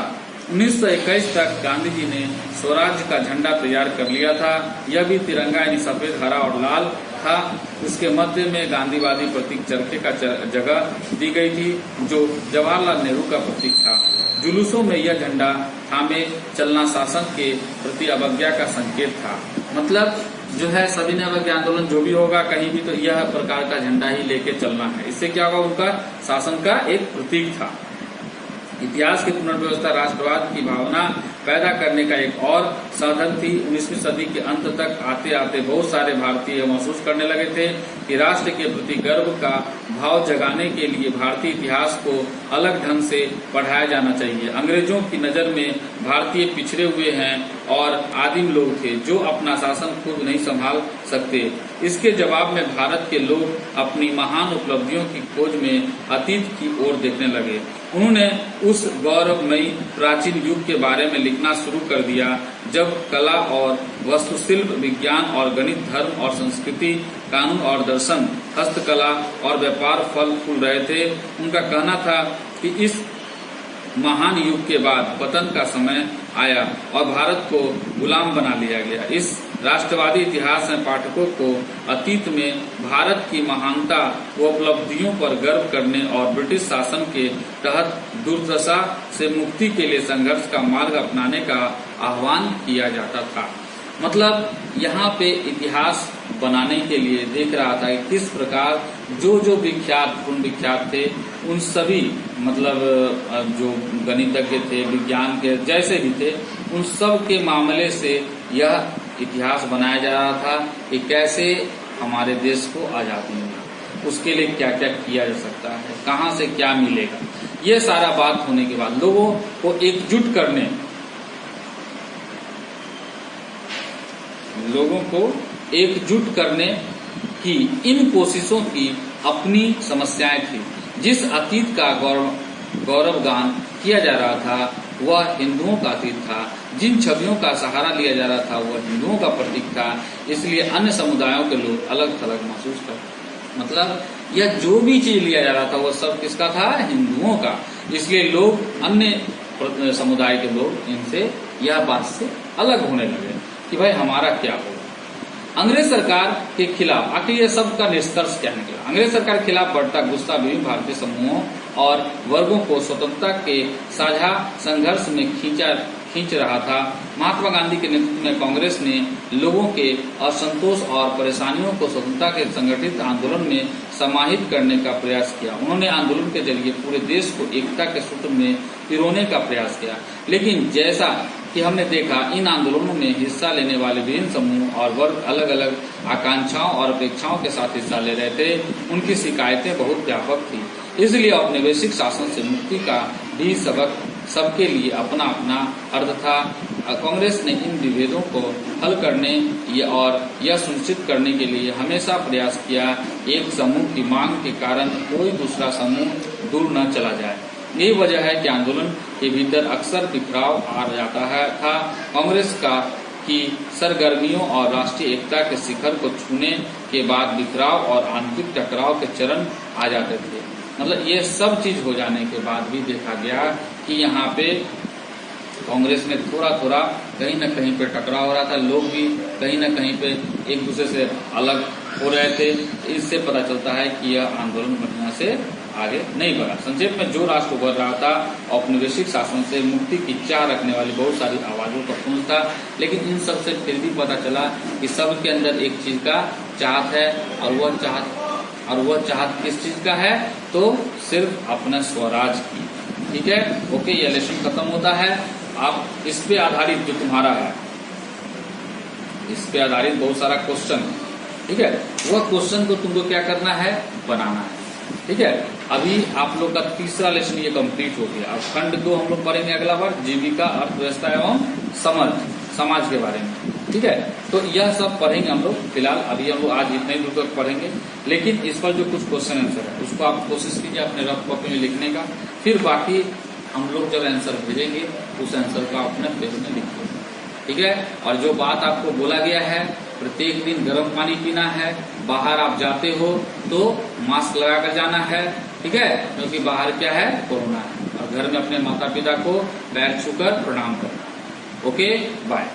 1921 तक गांधी जी ने स्वराज्य का झंडा तैयार कर लिया था। यह भी तिरंगा यानी सफेद, हरा और लाल था। इसके मध्य में गांधीवादी प्रतीक चरखे का जगह दी गई थी, जो जवाहरलाल नेहरू का प्रतीक था। जुलूसों में यह झंडा थामे चलना शासन के प्रति अवज्ञा का संकेत था। मतलब जो है सविनय अवज्ञा आंदोलन जो भी होगा कहीं भी, तो यह प्रकार का झंडा ही लेके चलना है। इससे क्या होगा, उनका शासन का एक प्रतीक था। इतिहास की पुनर्व्यवस्था राष्ट्रवाद की भावना पैदा करने का एक और साधन थी। 19वीं सदी के अंत तक आते आते बहुत सारे भारतीय महसूस करने लगे थे कि राष्ट्र के प्रति गर्व का भाव जगाने के लिए भारतीय इतिहास को अलग ढंग से पढ़ाया जाना चाहिए। अंग्रेजों की नजर में भारतीय पिछड़े हुए हैं और आदिम लोग थे जो अपना शासन खुद नहीं संभाल सकते। इसके जवाब में भारत के लोग अपनी महान उपलब्धियों की खोज में अतीत की ओर देखने लगे। उन्होंने उस गौरवमयी प्राचीन युग के बारे में लिखना शुरू कर दिया जब कला और वास्तुशिल्प, विज्ञान और गणित, धर्म और संस्कृति, कानून और दर्शन, हस्तकला और व्यापार फल फूल रहे थे। उनका कहना था कि इस महान युग के बाद पतन का समय आया और भारत को गुलाम बना लिया गया। इस राष्ट्रवादी इतिहास में पाठकों को अतीत में भारत की महानता व उपलब्धियों पर गर्व करने और ब्रिटिश शासन के तहत दुर्दशा से मुक्ति के लिए संघर्ष का मार्ग अपनाने का आह्वान किया जाता था। मतलब यहाँ पे इतिहास बनाने के लिए देख रहा था कि किस प्रकार जो विख्यात थे उन सभी, मतलब जो गणितज्ञ थे, विज्ञान के जैसे भी थे, उन सब के मामले से यह इतिहास बनाया जा रहा था कि कैसे हमारे देश को आजादी मिली, उसके लिए क्या क्या किया जा सकता है, कहाँ से क्या मिलेगा। ये सारा बात होने के बाद लोगों को एकजुट करने की इन कोशिशों की अपनी समस्याएं थी। जिस अतीत का गौरवगान किया जा रहा था वह हिंदुओं का अतीत था। जिन छवियों का सहारा लिया जा रहा था वह हिंदुओं का प्रतीक था। इसलिए अन्य समुदायों के लोग अलग थलग महसूस करते। मतलब यह जो भी चीज लिया जा रहा था वह सब किसका था, हिंदुओं का। इसलिए लोग, अन्य समुदाय के लोग इनसे, यह बात से अलग होने लगे कि भाई हमारा क्या होगा। अंग्रेज सरकार के खिलाफ आखिर यह सब का निष्कर्ष क्या निकला। अंग्रेज सरकार के खिलाफ बढ़ता गुस्सा विभिन्न भारतीय समूहों और वर्गों को स्वतंत्रता के साझा संघर्ष में खींच रहा था। महात्मा गांधी के नेतृत्व में कांग्रेस ने लोगों के असंतोष और परेशानियों को स्वतंत्रता के संगठित आंदोलन में समाहित करने का प्रयास किया। उन्होंने आंदोलन के जरिए पूरे देश को एकता के सूत्र में पिरोने का प्रयास किया। लेकिन जैसा कि हमने देखा, इन आंदोलनों में हिस्सा लेने वाले विभिन्न समूह और वर्ग अलग अलग आकांक्षाओं और अपेक्षाओं के साथ हिस्सा ले रहे थे। उनकी शिकायतें बहुत व्यापक थी। इसलिए औपनिवेशिक शासन से मुक्ति का भी सबक सबके लिए अपना अपना अर्थ था। कांग्रेस ने इन विभेदों को हल करने और यह सुनिश्चित करने के लिए हमेशा प्रयास किया एक समूह की मांग के कारण कोई दूसरा समूह दूर न चला जाए। यही वजह है कि आंदोलन के भीतर अक्सर बिखराव आ जाता था। कांग्रेस की सरगर्मियों और राष्ट्रीय एकता के शिखर को छूने के बाद बिखराव और आंतरिक टकराव के चरण आ जाते थे। मतलब ये सब चीज हो जाने के बाद भी देखा गया कि यहाँ पे कांग्रेस में थोड़ा थोड़ा कहीं न कहीं पे टकराव हो रहा था। लोग भी कहीं न कहीं पे एक दूसरे से अलग हो रहे थे। इससे पता चलता है कि यह आंदोलन बढ़िया से आगे नहीं बढ़ा। संक्षेप में जो राष्ट्र उभर रहा था औपनिवेशिक शासन से मुक्ति की चाह रखने वाली बहुत सारी आवाजों का पुंज था। लेकिन इन सब से फिर भी पता चला कि सबके अंदर एक चीज का चाहत है और वह चाहत किस चीज का है, तो सिर्फ अपने स्वराज की। ठीक है, ओके, ये लेसन खत्म होता है। आप इस पे आधारित जो तुम्हारा है, इस पे आधारित बहुत सारा क्वेश्चन, ठीक है, वह क्वेश्चन को तुमको क्या करना है, बनाना है। ठीक है, अभी आप लोग का तीसरा लेसन ये कंप्लीट हो गया। अब खंड 2 हम लोग पढ़ेंगे अगला बार, जीविका, अर्थव्यवस्था एवं समाज के बारे में। ठीक है, तो यह सब पढ़ेंगे हम लोग। फिलहाल अभी हम लोग आज इतने ही दूर तक पढ़ेंगे, लेकिन इस पर जो कुछ क्वेश्चन आंसर है उसको आप कोशिश कीजिए अपने रफ कॉपी में लिखने का। फिर बाकी हम लोग जब आंसर भेजेंगे उस आंसर का अपने पेज में लिखिए। ठीक है। और जो बात आपको बोला गया है, प्रत्येक दिन गर्म पानी पीना है, बाहर आप जाते हो तो मास्क लगाकर जाना है, ठीक है, क्योंकि बाहर क्या है, कोरोना है। और घर में अपने माता पिता को पैर छूकर प्रणाम करना। Okay, bye.